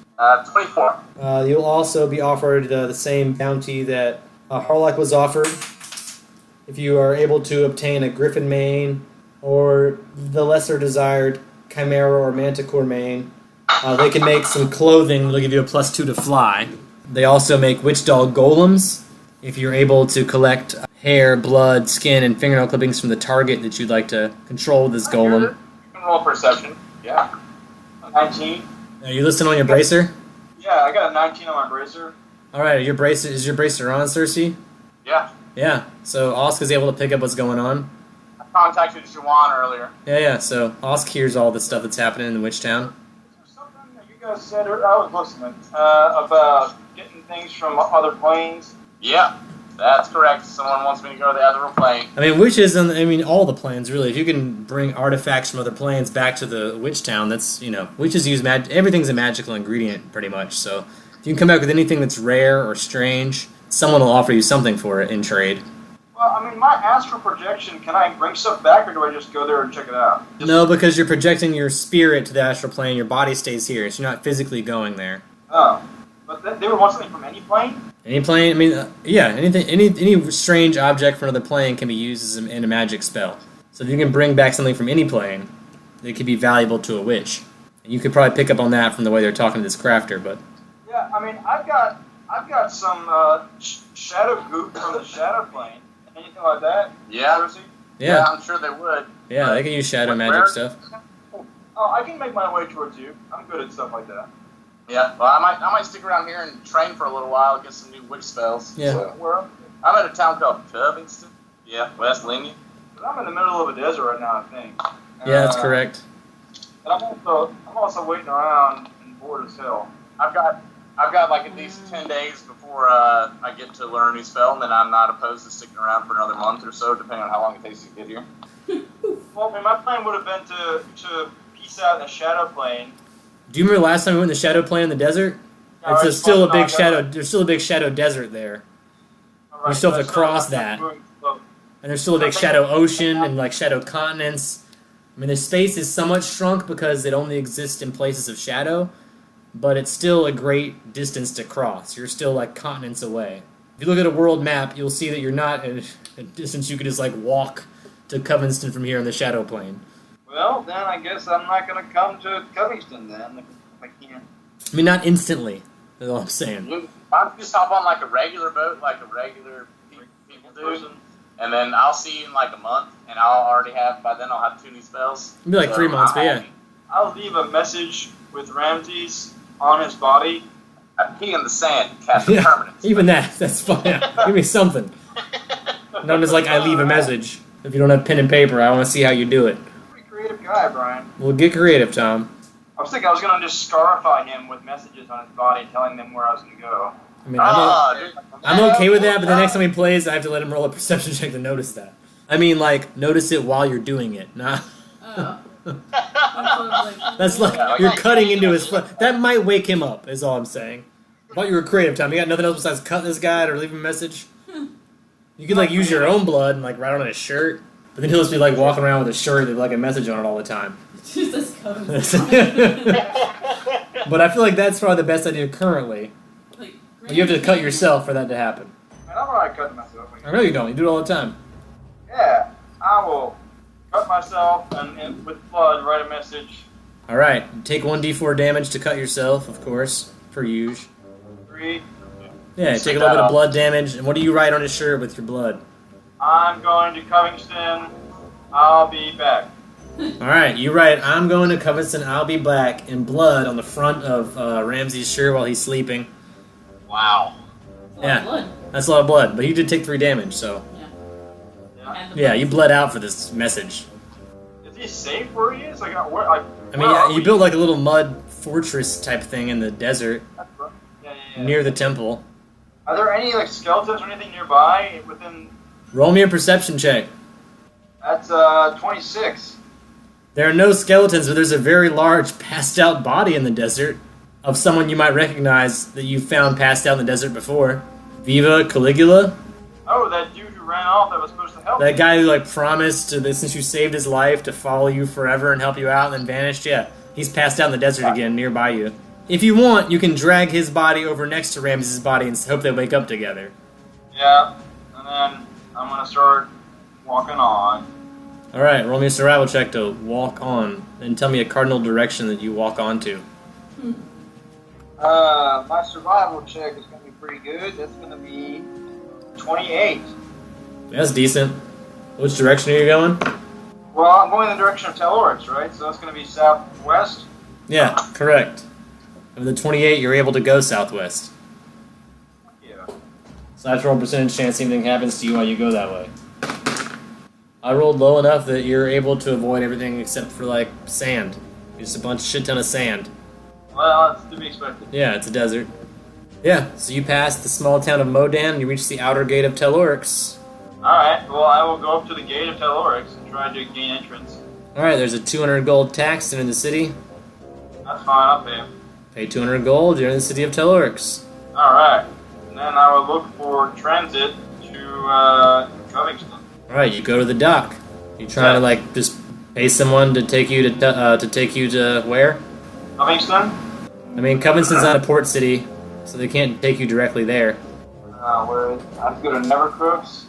C: 24.
B: You'll also be offered the same bounty that Harlock was offered. If you are able to obtain a griffin mane or the lesser desired chimera or manticore mane, they can make some clothing that'll give you a +2 to fly. They also make witch doll golems. If you're able to collect hair, blood, skin, and fingernail clippings from the target that you'd like to control with this golem.
C: You can roll perception. Yeah.
E: 19.
B: Are you listening on your bracer?
E: Yeah, I got a 19 on my bracer.
B: Alright, is your bracer on, Cersei?
C: Yeah.
B: Yeah, so Osk is able to pick up what's going on.
C: I contacted Juwan earlier.
B: Yeah, so Osk hears all the stuff that's happening in the witch town.
E: Is there something that you guys said, I was listening, about getting things from other planes?
C: Yeah, that's correct. Someone wants me to go to the other plane.
B: I mean, witches, all the planes, really. If you can bring artifacts from other planes back to the witch town, that's, witches use everything's a magical ingredient, pretty much. So if you can come back with anything that's rare or strange, someone will offer you something for it in trade.
E: Well, my astral projection, can I bring stuff back, or do I just go there and check it out?
B: No, because you're projecting your spirit to the astral plane, your body stays here, so you're not physically going there.
E: Oh. But they would want something from any plane?
B: Any plane, anything, any strange object from another plane can be used in a magic spell. So if you can bring back something from any plane, it could be valuable to a witch. And you could probably pick up on that from the way they're talking to this crafter, but...
E: Yeah, I've got some shadow goop from the shadow plane. Anything like that?
C: Yeah.
B: Yeah,
C: I'm sure they would.
B: Yeah, they can use shadow magic stuff.
E: Oh, I can make my way towards you. I'm good at stuff like that.
C: Yeah, well, I might stick around here and train for a little while and get some new witch spells.
B: Yeah.
C: So, I'm at a town called Covington. Yeah, West Lincoln.
E: But I'm in the middle of a desert right now, I think.
B: Yeah, that's correct.
E: But I'm also waiting around and bored as hell.
C: I've got like at least 10 days before I get to learn a new spell, and then I'm not opposed to sticking around for another month or so, depending on how long it takes to get here.
H: Well, I mean, my plan would have been to peace out in the shadow plane.
B: Do you remember last time we went in the shadow plane in the desert?
H: Yeah,
B: It's still a big shadow. There's still a big shadow desert there. You still have to cross that. And there's still a big shadow ocean and like shadow continents. I mean, the space is somewhat shrunk because it only exists in places of shadow, but it's still a great distance to cross. You're still like continents away. If you look at a world map, you'll see that you're not at a distance you could just like walk to Covington from here in the shadow plane.
H: Well, then I guess I'm not going to come to Covington then if I can't.
B: I mean, not instantly. That's all I'm saying.
C: Why don't you just hop on like a regular boat, like a regular people do, and then I'll see you in like a month, and by then I'll have 2 new spells.
B: It'll be like 3 months, but yeah.
H: I'll leave a message with Ramses on his body.
C: I pee in the sand, cast a permanent.
B: Even that's fine. Give me something. Not just like I leave a message. If you don't have pen and paper, I want to see how you do it.
H: Pretty creative guy, Brian.
B: Well, get creative, Tom.
H: I was thinking I was going to just scarify him with messages on his body telling them where I was going to go.
B: I mean, I'm okay with that, but the next time he plays, I have to let him roll a perception check to notice that. I mean, like, notice it while you're doing it. Nah.
F: Oh.
B: That's like, you're cutting into his foot. That might wake him up, is all I'm saying. I thought you were creative, Tom. You got nothing else besides cut this guy or leave him a message? You could, like, use your own blood and, like, write on his shirt. But then he'll just be, like, walking around with a shirt with, like, a message on it all the time.
F: Just as covered.
B: But I feel like that's probably the best idea currently.
F: Like,
B: But you have to cut yourself for that to happen.
H: I don't know how I cut myself.
B: I know you don't. You do it all the time.
H: Yeah, I will cut myself and with blood write a message.
B: All right. Take 1d4 damage to cut yourself, of course, per usual.
H: 3.
B: Yeah, take a little bit of blood damage. And what do you write on his shirt with your blood?
H: I'm going to Covington. I'll be back.
B: All right, you write, I'm going to Covington, I'll be back, in blood on the front of Ramsey's shirt while he's sleeping.
C: Wow.
B: Yeah, that's a lot of blood, but you did take 3 damage, so... Yeah, you bled out for this message.
H: Is he safe where he is? Like,
B: you built like a little mud fortress type thing in the desert near the temple.
H: Are there any like skeletons or anything nearby within?
B: Roll me a perception check.
H: That's 26.
B: There are no skeletons, but there's a very large passed out body in the desert of someone you might recognize that you found passed out in the desert before. Viva Caligula.
H: Oh, that dude who ran off that was supposed to help.
B: That guy who like promised to, since you saved his life, to follow you forever and help you out, and then vanished. Yeah, he's passed out in the desert again, nearby you. If you want, you can drag his body over next to Ramses' body and hope they wake up together.
H: Yeah, and then I'm gonna start walking on.
B: All right, roll me a survival check to walk on, and tell me a cardinal direction that you walk onto.
H: My survival check is gonna be pretty good. That's gonna be 28.
B: That's decent. Which direction are you going?
H: Well, I'm going in the direction of Telorix, right? So that's gonna be southwest.
B: Yeah, correct. With the 28, you're able to go southwest.
H: Yeah.
B: So I have to roll percentage chance anything happens to you while you go that way. I rolled low enough that you're able to avoid everything except for, like, sand. Just a shit ton of sand.
H: Well, that's to be expected.
B: Yeah, it's a desert. Yeah, so you pass the small town of Modan, and you reach the outer gate of Telorix.
H: Alright, well, I will go up to the gate of Telorix and try to gain entrance.
B: Alright, there's a 200 gold tax to enter the city.
H: That's fine, I'll pay.
B: Pay 200 gold, you're in the city of Telorix.
H: Alright, and then I will look for transit to Covington.
B: Alright, you go to the dock. You try to, like, just pay someone to take you to where?
H: Covington?
B: I mean, Covington's not a port city, so they can't take you directly there.
H: Where is it? I have to go to Nevercrooks?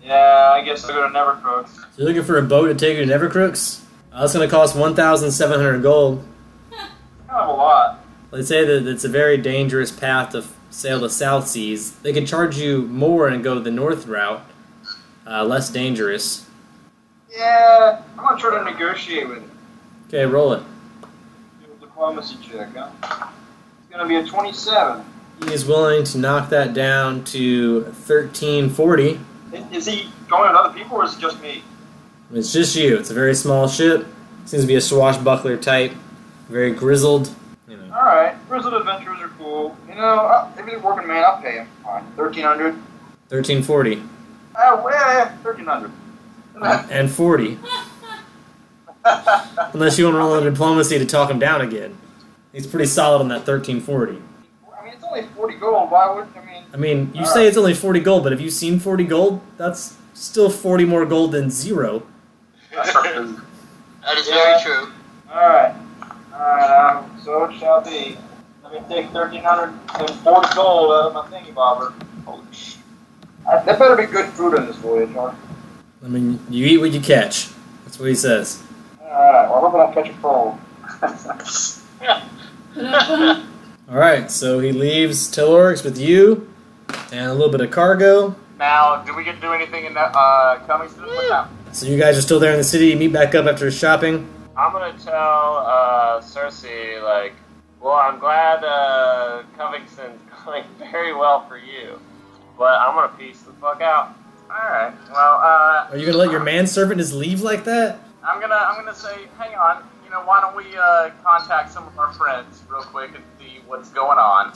H: Yeah, I guess I'll go to Nevercrooks.
B: So you're looking for a boat to take you to Nevercrooks? That's going to cost 1,700 gold.
H: Kind of a lot.
B: Let's say that it's a very dangerous path to sail the South Seas. They could charge you more and go to the North route. Less dangerous.
H: Yeah, I'm going to try to negotiate with it.
B: Okay, roll it.
H: Do a diplomacy check, huh? It's going to be a 27.
B: He is willing to knock that down to 1340.
H: Is he going with other people, or is it just me?
B: It's just you. It's a very small ship. Seems to be a swashbuckler type. Very grizzled.
H: Alright, grizzled adventurers are cool. You know, if he's a working man, I'll pay him. Fine. 1,300.
B: 1340.
H: Well, 1,300.
B: And 40. Unless you want to roll on diplomacy to talk him down again. He's pretty solid on that 1340.
H: I mean, it's only 40 gold. Why would
B: I mean, you say it's only 40 gold, but have you seen 40 gold? That's still 40 more gold than 0.
D: That is very true.
H: Alright. Alright, so it shall be. Let me take 1,340 gold out of my thingy bobber. Holy shit. There better be good fruit in this voyage, huh?
B: I mean, you eat what you catch. That's what he says.
H: Alright, well, I hope I don't catch a cold.
B: Alright, so he leaves Telorix with you and a little bit of cargo.
C: Now, did we get to do anything in that Covington? What's that?
B: So you guys are still there in the city. You meet back up after shopping.
E: I'm gonna tell Cersei, like, well, I'm glad Covington's going very well for you, but I'm gonna peace the fuck out.
C: Alright, well,
B: Are you gonna let your manservant just leave like that?
C: I'm gonna say, hang on, you know, why don't we contact some of our friends real quick and see what's going on.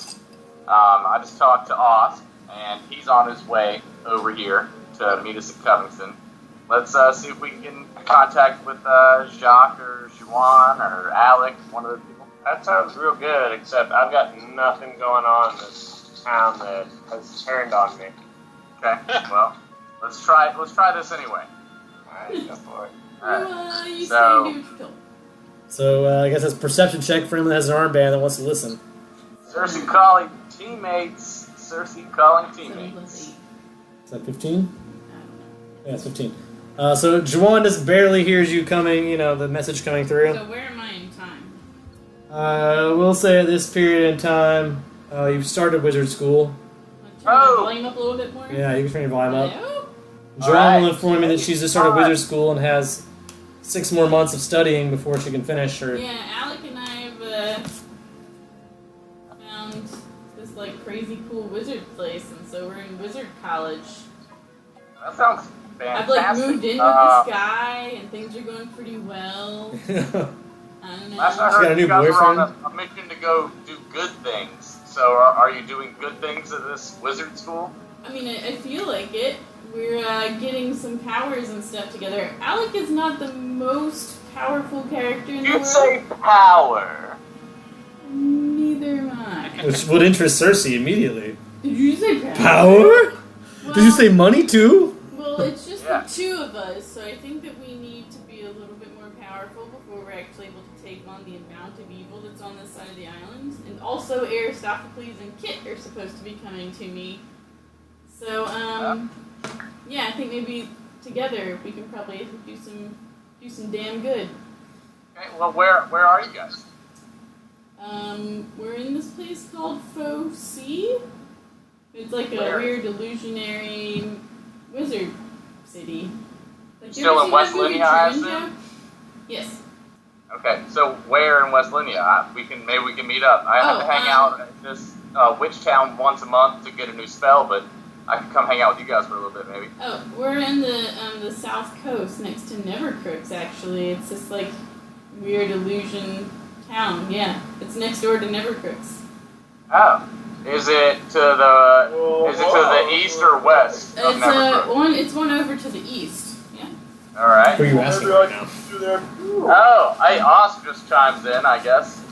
C: I just talked to Osk, and he's on his way over here to meet us at Covington. Let's see if we can get in contact with Jacques or Juan or Alec, one of those people.
E: That sounds real good, except I've got nothing going on in this town that has turned on me.
C: Okay, well, let's try this anyway.
E: Alright, go for it.
F: You
C: So-
F: say do what you're told.
B: So I guess that's a perception check for anyone that has an armband that wants to listen.
C: Cersei calling teammates. Cersei calling
F: 7
C: teammates.
F: plus 8.
B: Is that 15? Yeah, it's 15. So Juwan just barely hears you coming, you know, the message coming through.
F: So where am I in time?
B: We'll say at this period in time, you've started wizard school.
F: Turn my volume up a little bit more.
B: Yeah, you can turn your volume up.
F: Hello?
B: Juwan
C: Alright.
B: will inform me that she's just started wizard school and has 6 more months of studying before she can finish her.
F: Yeah, Alec and I have found this like crazy cool wizard place, and so we're in wizard college.
C: That sounds
F: I've
C: fantastic.
F: like moved in with this guy, and things are going pretty well. I don't
C: Last I
F: know.
B: got a
C: heard,
B: new
C: you guys were on
B: boyfriend?
C: a mission to go do good things. So are you doing good things at this wizard school?
F: I mean, I feel like it. We're getting some powers and stuff together. Alec is not the most powerful character in the
C: You'd
F: world.
C: say power.
F: Neither am I.
B: Which would interest Cersei immediately.
F: Did you say power?
B: Power?
F: Well,
B: Did you say money too?
F: Well, it's just
C: Yeah.
F: the two of us, so I think that we need to be a little bit more powerful before we're actually able to take on the amount of evil that's on this side of the island. And also, Aristophanes and Kit are supposed to be coming to me. So, yeah, I think maybe together we can probably do some damn good.
C: Okay, well, where are you guys?
F: We're in this place called Faux Sea. It's like a
C: Where?
F: weird illusionary wizard city. Like, you
C: Still
F: ever
C: in
F: seen
C: West
F: that movie,
C: Linia, I
F: Truman
C: assume?
F: Show? Yes.
C: Okay, so where in West Linia? Maybe we can meet up. I have to hang out at this witch town once a month to get a new spell, but I can come hang out with you guys for a little bit, maybe.
F: Oh, we're in the south coast next to Nevercrooks, actually. It's this, like, weird illusion town. Yeah, it's next door to Nevercrooks.
C: Oh, is it to the east or west of Nevercrooks?
F: It's one over to the east. Yeah.
C: All right.
B: Who are you asking right now?
C: Oh, hey, Osk just chimes in, I guess.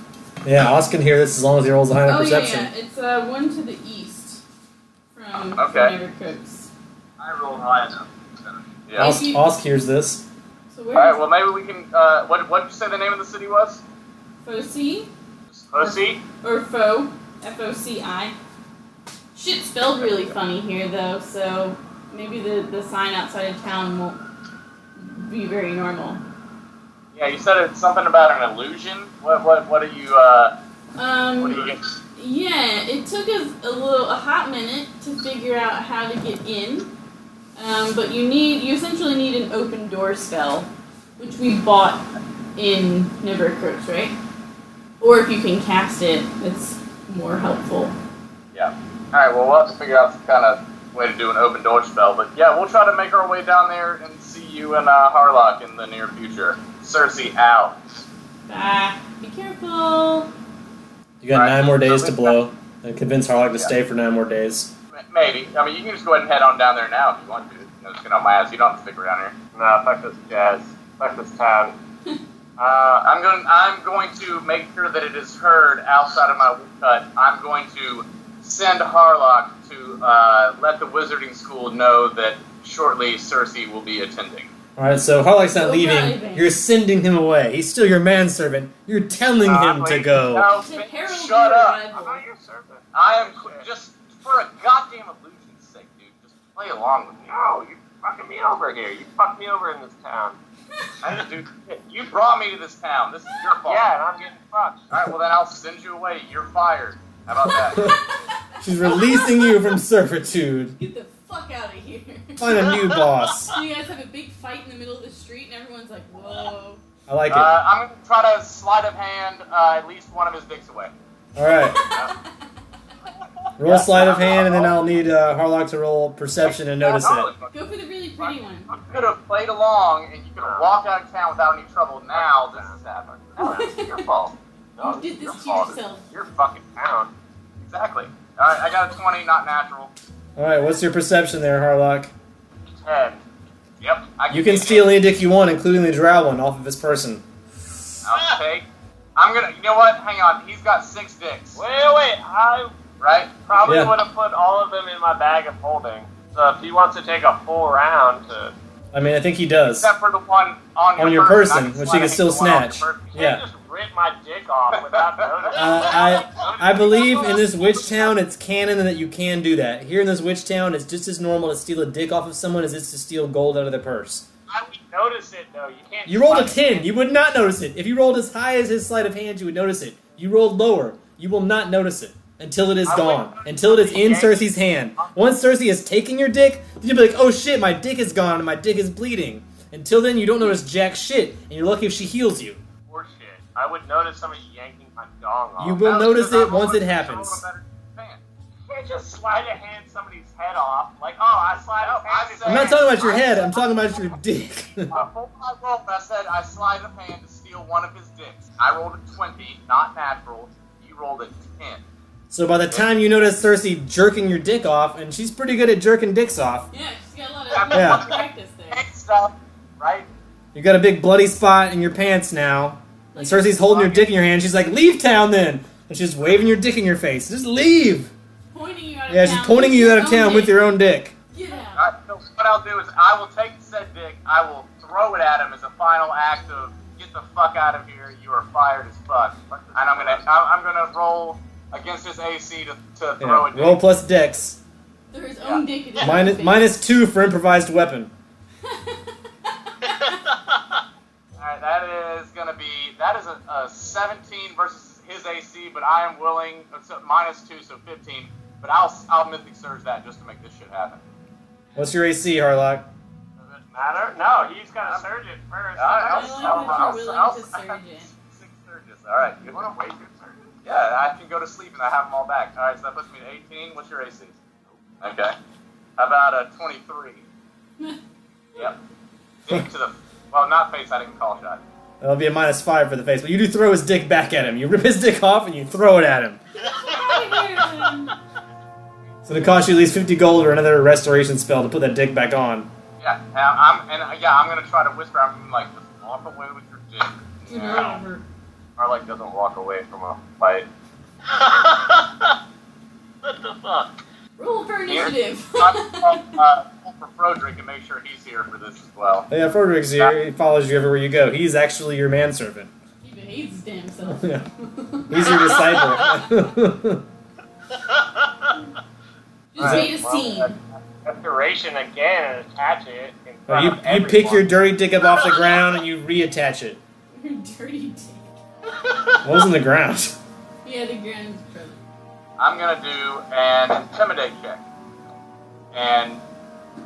B: Yeah, Oz can hear this as long as he rolls a high enough perception.
F: Yeah. It's one to the east from
C: Okay.
F: Nevercrooks.
H: I rolled high enough.
C: Yeah.
B: Oz hears this.
F: So
C: All
F: where
C: right.
F: is
C: Well, maybe we can. What did you say the name of the city was?
F: Foci?
C: Foci.
F: Or Faux. F-O-C-I. Shit's spelled really funny here, though, so maybe the sign outside of town won't be very normal.
C: Yeah, you said it's something about an illusion. What are you? What are you getting?
F: Yeah, it took us a hot minute to figure out how to get in. But you essentially need an open door spell, which we bought in Nevercrooks, right? Or if you can cast it, it's more helpful.
C: Yeah. All right. Well, we'll have to figure out some kind of way to do an open door spell. But yeah, we'll try to make our way down there and see you in Harlock in the near future. Cersei out.
F: Bye. Be careful.
B: You got
C: Alright,
B: 9 more days
C: so
B: to
C: we-
B: blow and convince Harlock to
C: Yeah.
B: stay for 9 more days.
C: Maybe. I mean, you can just go ahead and head on down there now if you want to. just get on my ass. You don't have to stick around here.
E: Nah, fuck this jazz. Fuck this town.
C: I'm going to make sure that it is heard outside of my cut. I'm going to send Harlock to let the wizarding school know that shortly Cersei will be attending.
B: Alright, so Harlock's not
F: Go
B: leaving.
F: driving.
B: You're sending him away. He's still your manservant. You're telling him to go.
C: No,
F: To herald
C: shut
F: your
C: up.
F: arrival.
E: I'm not your servant.
C: I am just for a goddamn illusion's sake, dude. Just play along with me.
E: No, you fucking me over here. You fucked me over in this town.
C: I didn't do shit. You brought me to this town. This is your fault.
E: Yeah, and I'm getting fucked.
C: All right, well then I'll send you away. You're fired. How about that?
B: She's releasing you from servitude.
F: Get the fuck out of here.
B: Find a new boss.
F: So you guys have a big fight in the middle of the street, and everyone's like, whoa.
B: I like it.
C: I'm gonna try to sleight of hand at least one of his dicks away.
B: Alright. Roll sleight of hand, and then I'll need Harlock to roll perception and notice it.
F: Go for the really pretty one.
C: You could have played along and you could have walked out of town without any trouble. Now this has happened.
E: No, it's your fault. No,
F: You did
E: it's your
F: this to
E: fault.
F: yourself.
E: Your fucking town.
C: Exactly. All right, I got a 20, not natural.
B: Alright, what's your perception there, Harlock?
C: 10. Yep.
B: You can steal any dick you want, including the drow one, off of his person.
C: I'll take. I'm gonna. You know what? Hang on. He's got 6 dicks.
E: Wait. I
C: Right?
E: probably
B: Yeah.
E: would have put all of them in my bag of holding. So if he wants to take a full round to...
B: I mean, I think he does.
C: Except for the one on
B: your
C: I
B: person,
C: can
B: which
C: slide
B: he
C: a
B: can still
C: hand the one on your
B: snatch.
C: person.
E: You
B: Yeah.
E: can't just rip my dick off without noticing.
B: I believe in this witch town, it's canon that you can do that. Here in this witch town, it's just as normal to steal a dick off of someone as it is to steal gold out of their purse.
E: I would notice it, though. You can't...
B: You rolled a
E: slide
B: 10. You would not notice it. If you rolled as high as his sleight of hand, you would notice it. You rolled lower. You will not notice it until it is gone. Until it is in Cersei's hand. Once Cersei is taking your dick, then you'll be like, oh shit, my dick is gone and my dick is bleeding. Until then, you don't notice jack shit, and you're lucky if she heals you.
E: Or shit. I would notice somebody yanking my dong off.
B: You will
C: That's
B: notice
C: because
B: it
C: I'm
B: once it
C: a
B: happens.
C: better fan.
E: You can't just slide a hand somebody's head off. Like, oh, I slide his hand.
B: I'm not talking about your head, I'm talking about your dick.
C: Before I rolled, I said I slide of hand to steal one of his dicks. I rolled a 20, not natural. You rolled a 10.
B: So by the time you notice Cersei jerking your dick off, and she's pretty good at jerking dicks off,
F: Yeah, she's got a lot
B: Yeah.
F: of practice there.
C: Hey, stuff, right?
B: you got a big bloody spot in your pants now, and Cersei's holding your dick in your hand, she's like, leave town then! And she's waving your dick in your face. Just leave!
F: Pointing you out of
B: Yeah,
F: town
B: she's pointing
F: with
B: you
F: your
B: out of
F: own
B: town with
F: dick.
B: your own dick.
F: Get out.
C: Alright, so what I'll do is I will take said dick, I will throw it at him as a final act of get the fuck out of here, you are fired as fuck. And I'm gonna roll against his AC to throw a dick.
B: Roll plus dex.
F: Through his own dick. it is
B: Minus,
F: face.
B: -2 for improvised weapon.
C: Alright, that is a 17 versus his AC, but I am willing, it's a -2, so 15, but I'll Mythic Surge that just to make this shit happen.
B: What's your AC, Harlock?
E: Does it matter? No, he's gonna surge it first.
F: I like that you're willing to surge it.
C: 6 surges. Alright,
E: You want to wait your surge?
C: yeah, I can go to sleep and I have them all back. Alright, so that puts me at 18. What's your AC? Okay. How about a 23? Yep. Dick to the... Well, not face, I didn't call shot.
B: That'll be a -5 for the face, but you do throw his dick back at him. You rip his dick off and you throw it at him. So it costs you at least 50 gold or another restoration spell to put that dick back on.
C: Yeah, I'm gonna try to whisper. I'm like, just walk away with your dick. Yeah.
E: Or like doesn't walk away from a fight. What the fuck?
F: Roll for initiative.
C: Pull for Frodrick and make sure he's here for this as well.
B: Oh, yeah, Frodrick's here. He follows you everywhere you go. He's actually your manservant.
F: He behaves his damn self.
B: Yeah. He's your disciple.
F: Just made a scene.
E: Restoration again and attach it in front
B: you
E: of
B: you pick your
E: everyone.
B: dirty dick up off the ground and you reattach it.
F: Your dirty dick.
B: What was in the ground?
F: Yeah, the ground is present.
C: I'm gonna do an intimidate check and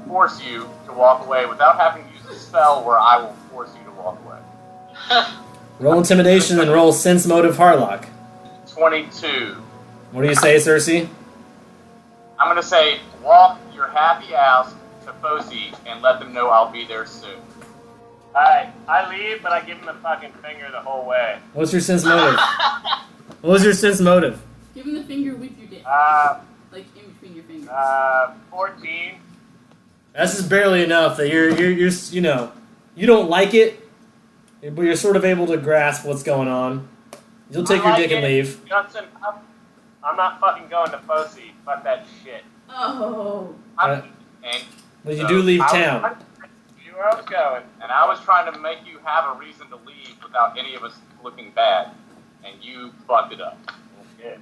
C: force you to walk away without having to use a spell where I will force you to walk away.
B: Roll intimidation and roll sense motive Harlock.
C: 22.
B: What do you say, Cersei?
C: I'm gonna say, walk your happy ass to Fosi and let them know I'll be there soon.
E: Alright, I leave, but I give him the fucking finger the whole way.
B: What's your sense motive? What was your sense motive?
F: Give him the finger with your dick.
E: Uh,
F: Like in between your fingers.
E: 14.
B: That's just barely enough that you're you know, you don't like it, but you're sort of able to grasp what's going on. You'll take your dick and leave.
E: Johnson, I'm not fucking going to Fosse. Fuck that shit.
F: Oh.
C: And
B: But you do leave
C: I
B: town.
E: You where I was going.
C: And I was trying to make you have a reason to leave without any of us looking bad, and you fucked it up.
E: Shit.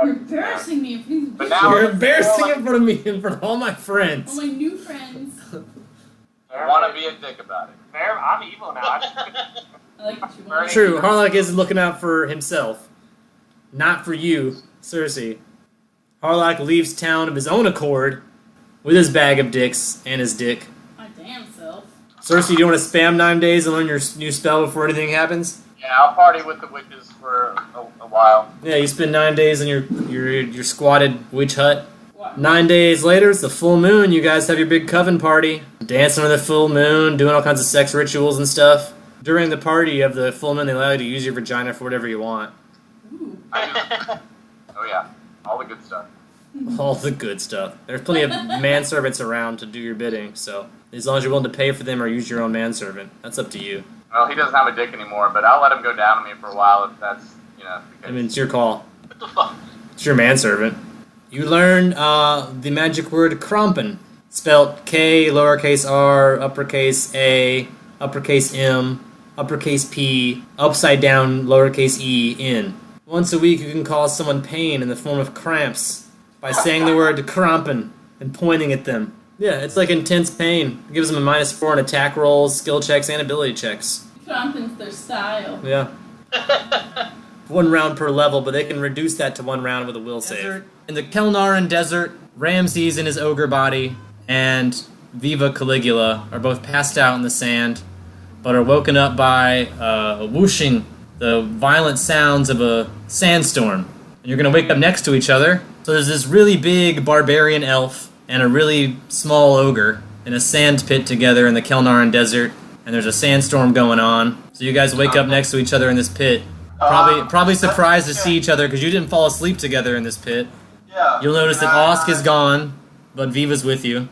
F: You're embarrassing me in front of
C: But now
B: You're embarrassing in front of me, in front of all my
F: all
B: friends.
F: my new friends.
C: I want to be a dick about it.
E: Fair, I'm evil now.
F: I like that you want
B: True, Harlock is looking out for himself, not for you, Cersei. Harlock leaves town of his own accord with his bag of dicks and his dick.
F: my damn self.
B: Cersei, do you want to spam 9 days and learn your new spell before anything happens?
C: Yeah, I'll party with the witches for a while.
B: Yeah, you spend 9 days in your squatted witch hut.
F: What?
B: 9 days later, it's the full moon. You guys have your big coven party, dancing on the full moon, doing all kinds of sex rituals and stuff. During the party of the full moon, they allow you to use your vagina for whatever you want.
F: Ooh.
C: Oh yeah, all the good stuff.
B: All the good stuff. There's plenty of manservants around to do your bidding, so as long as you're willing to pay for them or use your own manservant, that's up to you.
C: Well, he doesn't have a dick anymore, but I'll let him go down on me for a while if that's, because...
B: I mean, it's your call.
D: What the fuck?
B: It's your manservant. You learn the magic word Krampen, spelt K, lowercase r, uppercase A, uppercase M, uppercase P, upside down, lowercase e, N. Once a week you can cause someone pain in the form of cramps by saying the word Krampen and pointing at them. Yeah, it's like intense pain. It gives them a -4 on attack rolls, skill checks, and ability checks.
F: Krampen's their style.
B: Yeah. 1 round per level, but they can reduce that to 1 round with a will save. In the Kelnaran Desert, Ramses in his ogre body and Viva Caligula are both passed out in the sand, but are woken up by whooshing, the violent sounds of a sandstorm. And you're going to wake up next to each other. So there's this really big barbarian elf and a really small ogre in a sand pit together in the Kelnaran Desert, and there's a sandstorm going on. So you guys wake up next to each other in this pit. Probably surprised to see each other because you didn't fall asleep together in this pit.
I: Yeah.
B: You'll notice that Osk is gone, but Viva's with you.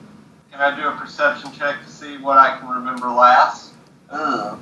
I: Can I do a perception check to see what I can remember last? I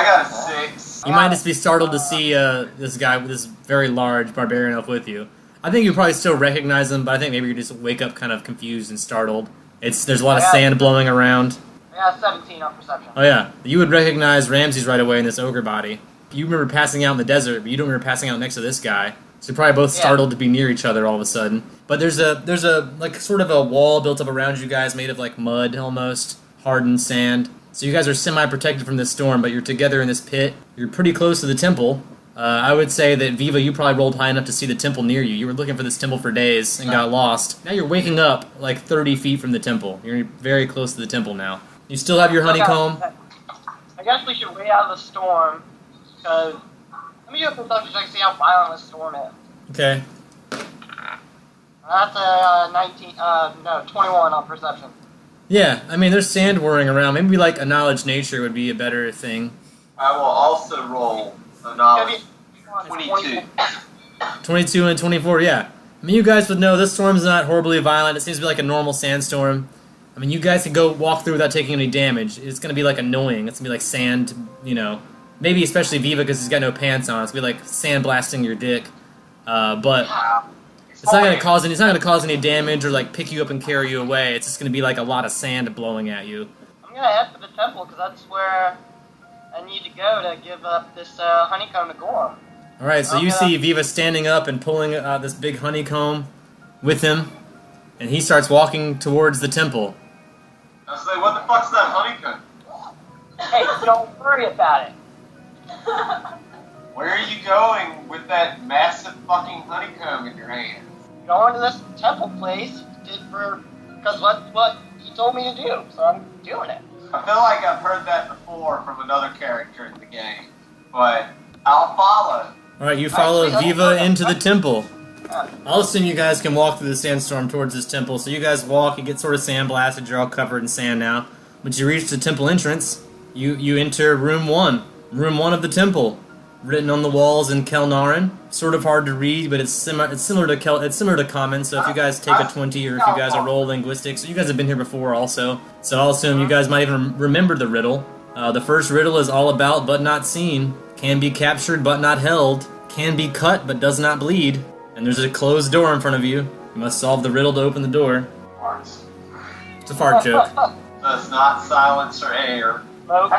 I: got a 6.
B: You might just be startled to see this guy with this very large barbarian elf with you. I think you probably still recognize him, but I think maybe you just wake up kind of confused and startled. There's a lot of sand blowing around.
J: I got 17 on perception.
B: Oh yeah, you would recognize Ramses right away in this ogre body. You remember passing out in the desert, but you don't remember passing out next to this guy. So you're probably both startled to be near each other all of a sudden. But there's a like sort of a wall built up around you guys made of like mud almost, hardened sand. So you guys are semi-protected from this storm, but you're together in this pit. You're pretty close to the temple. I would say that, Viva, you probably rolled high enough to see the temple near you. You were looking for this temple for days and got lost. Now you're waking up like 30 feet from the temple. You're very close to the temple now. You still have your honeycomb.
J: I guess we should wait out of the storm, because... Let me do a perception check to see how violent the storm is.
B: Okay.
J: That's a 21 on perception.
B: Yeah, I mean, there's sand whirring around. Maybe like a knowledge nature would be a better thing.
I: I will also roll a knowledge. 22.
B: 22 and 24, yeah. I mean, you guys would know this storm's not horribly violent. It seems to be like a normal sandstorm. I mean, you guys can go walk through without taking any damage. It's going to be like annoying. It's going to be like sand, you know. Maybe especially Viva because he's got no pants on. It's going to be like sand blasting your dick. But it's not going to cause any damage or like pick you up and carry you away. It's just going to be like a lot of sand blowing at you.
J: I'm going to head for the temple, because that's where I need to go to give up this honeycomb to Gorm.
B: Alright, so you see Viva standing up and pulling this big honeycomb with him, and he starts walking towards the temple.
I: I was like, what the fuck's that honeycomb?
J: Hey, don't worry about it.
I: Where are you going with that massive fucking honeycomb in your hand?
J: Going to this temple place because what he told me to do, so I'm doing it.
I: I feel like I've heard that before from another character in the game, but I'll follow.
B: Alright, you follow Viva into the temple. I'll assume you guys can walk through the sandstorm towards this temple. So you guys walk, you get sort of sandblasted, you're all covered in sand now. But you reach the temple entrance, you enter room 1. Room 1 of the temple. written on the walls in Kelnarin. Sort of hard to read, but it's similar to Common. So if you guys take a 20, or if you guys are roll linguistics, you guys have been here before also. So I'll assume you guys might even remember the riddle. The first riddle is all about but not seen, can be captured but not held, can be cut but does not bleed, and there's a closed door in front of you. You must solve the riddle to open the door. It's a fart joke.
I: So it's not silence or air.
C: Both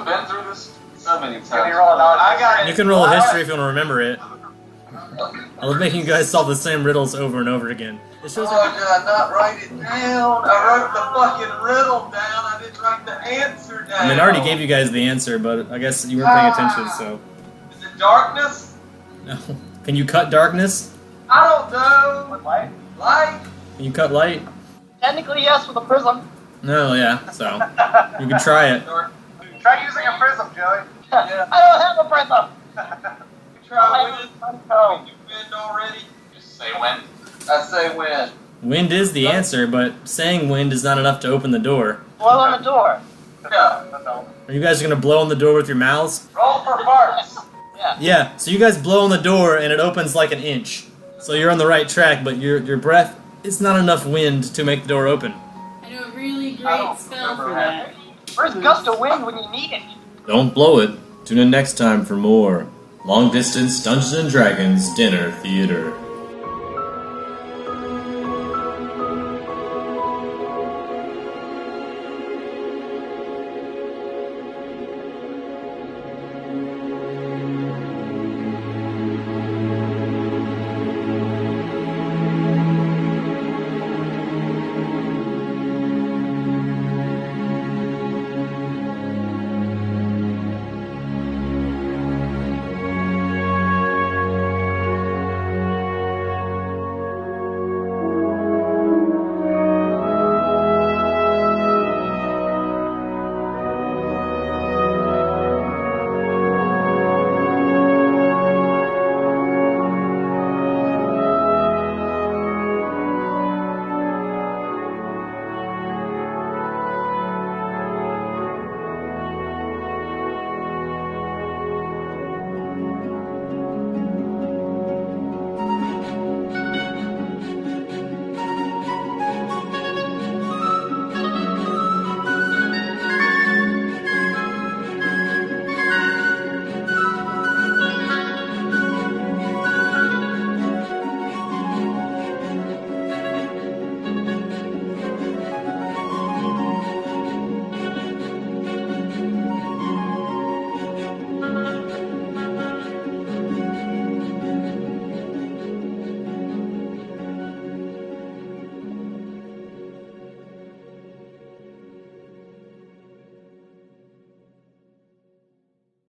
C: been through this
I: So many times.
H: Can you roll a knowledge?
I: I got it.
B: You can roll a history if you want to remember it. I love making you guys solve the same riddles over and over again. It shows
I: Oh, did I not write it down? I wrote the fucking riddle down. I didn't write the answer down.
B: I mean, I already gave you guys the answer, but I guess you weren't paying attention, so...
I: Is it darkness?
B: No. Can you cut darkness?
I: I don't know.
H: With light?
I: Light?
B: Can you cut light?
J: Technically, yes, with a prism.
B: No, yeah, so... You can try it.
H: Try using a prism, Joey.
J: I don't have a prism.
I: Try wind. Did you wind already?
C: Just say when.
I: I say wind.
B: Wind is the answer, but saying wind is not enough to open the door.
J: Blow on the door.
I: Yeah.
B: Are you guys gonna blow on the door with your mouths?
I: Roll for farts.
J: Yeah.
B: Yeah, so you guys blow on the door and it opens like an inch. So you're on the right track, but your breath, it's not enough wind to make the door open.
F: I know a really
I: I
F: great
I: don't
F: spell
I: remember
F: for that.
J: Where's gust of wind when you need it?
A: Don't blow it. Tune in next time for more Long Distance Dungeons & Dragons Dinner Theater.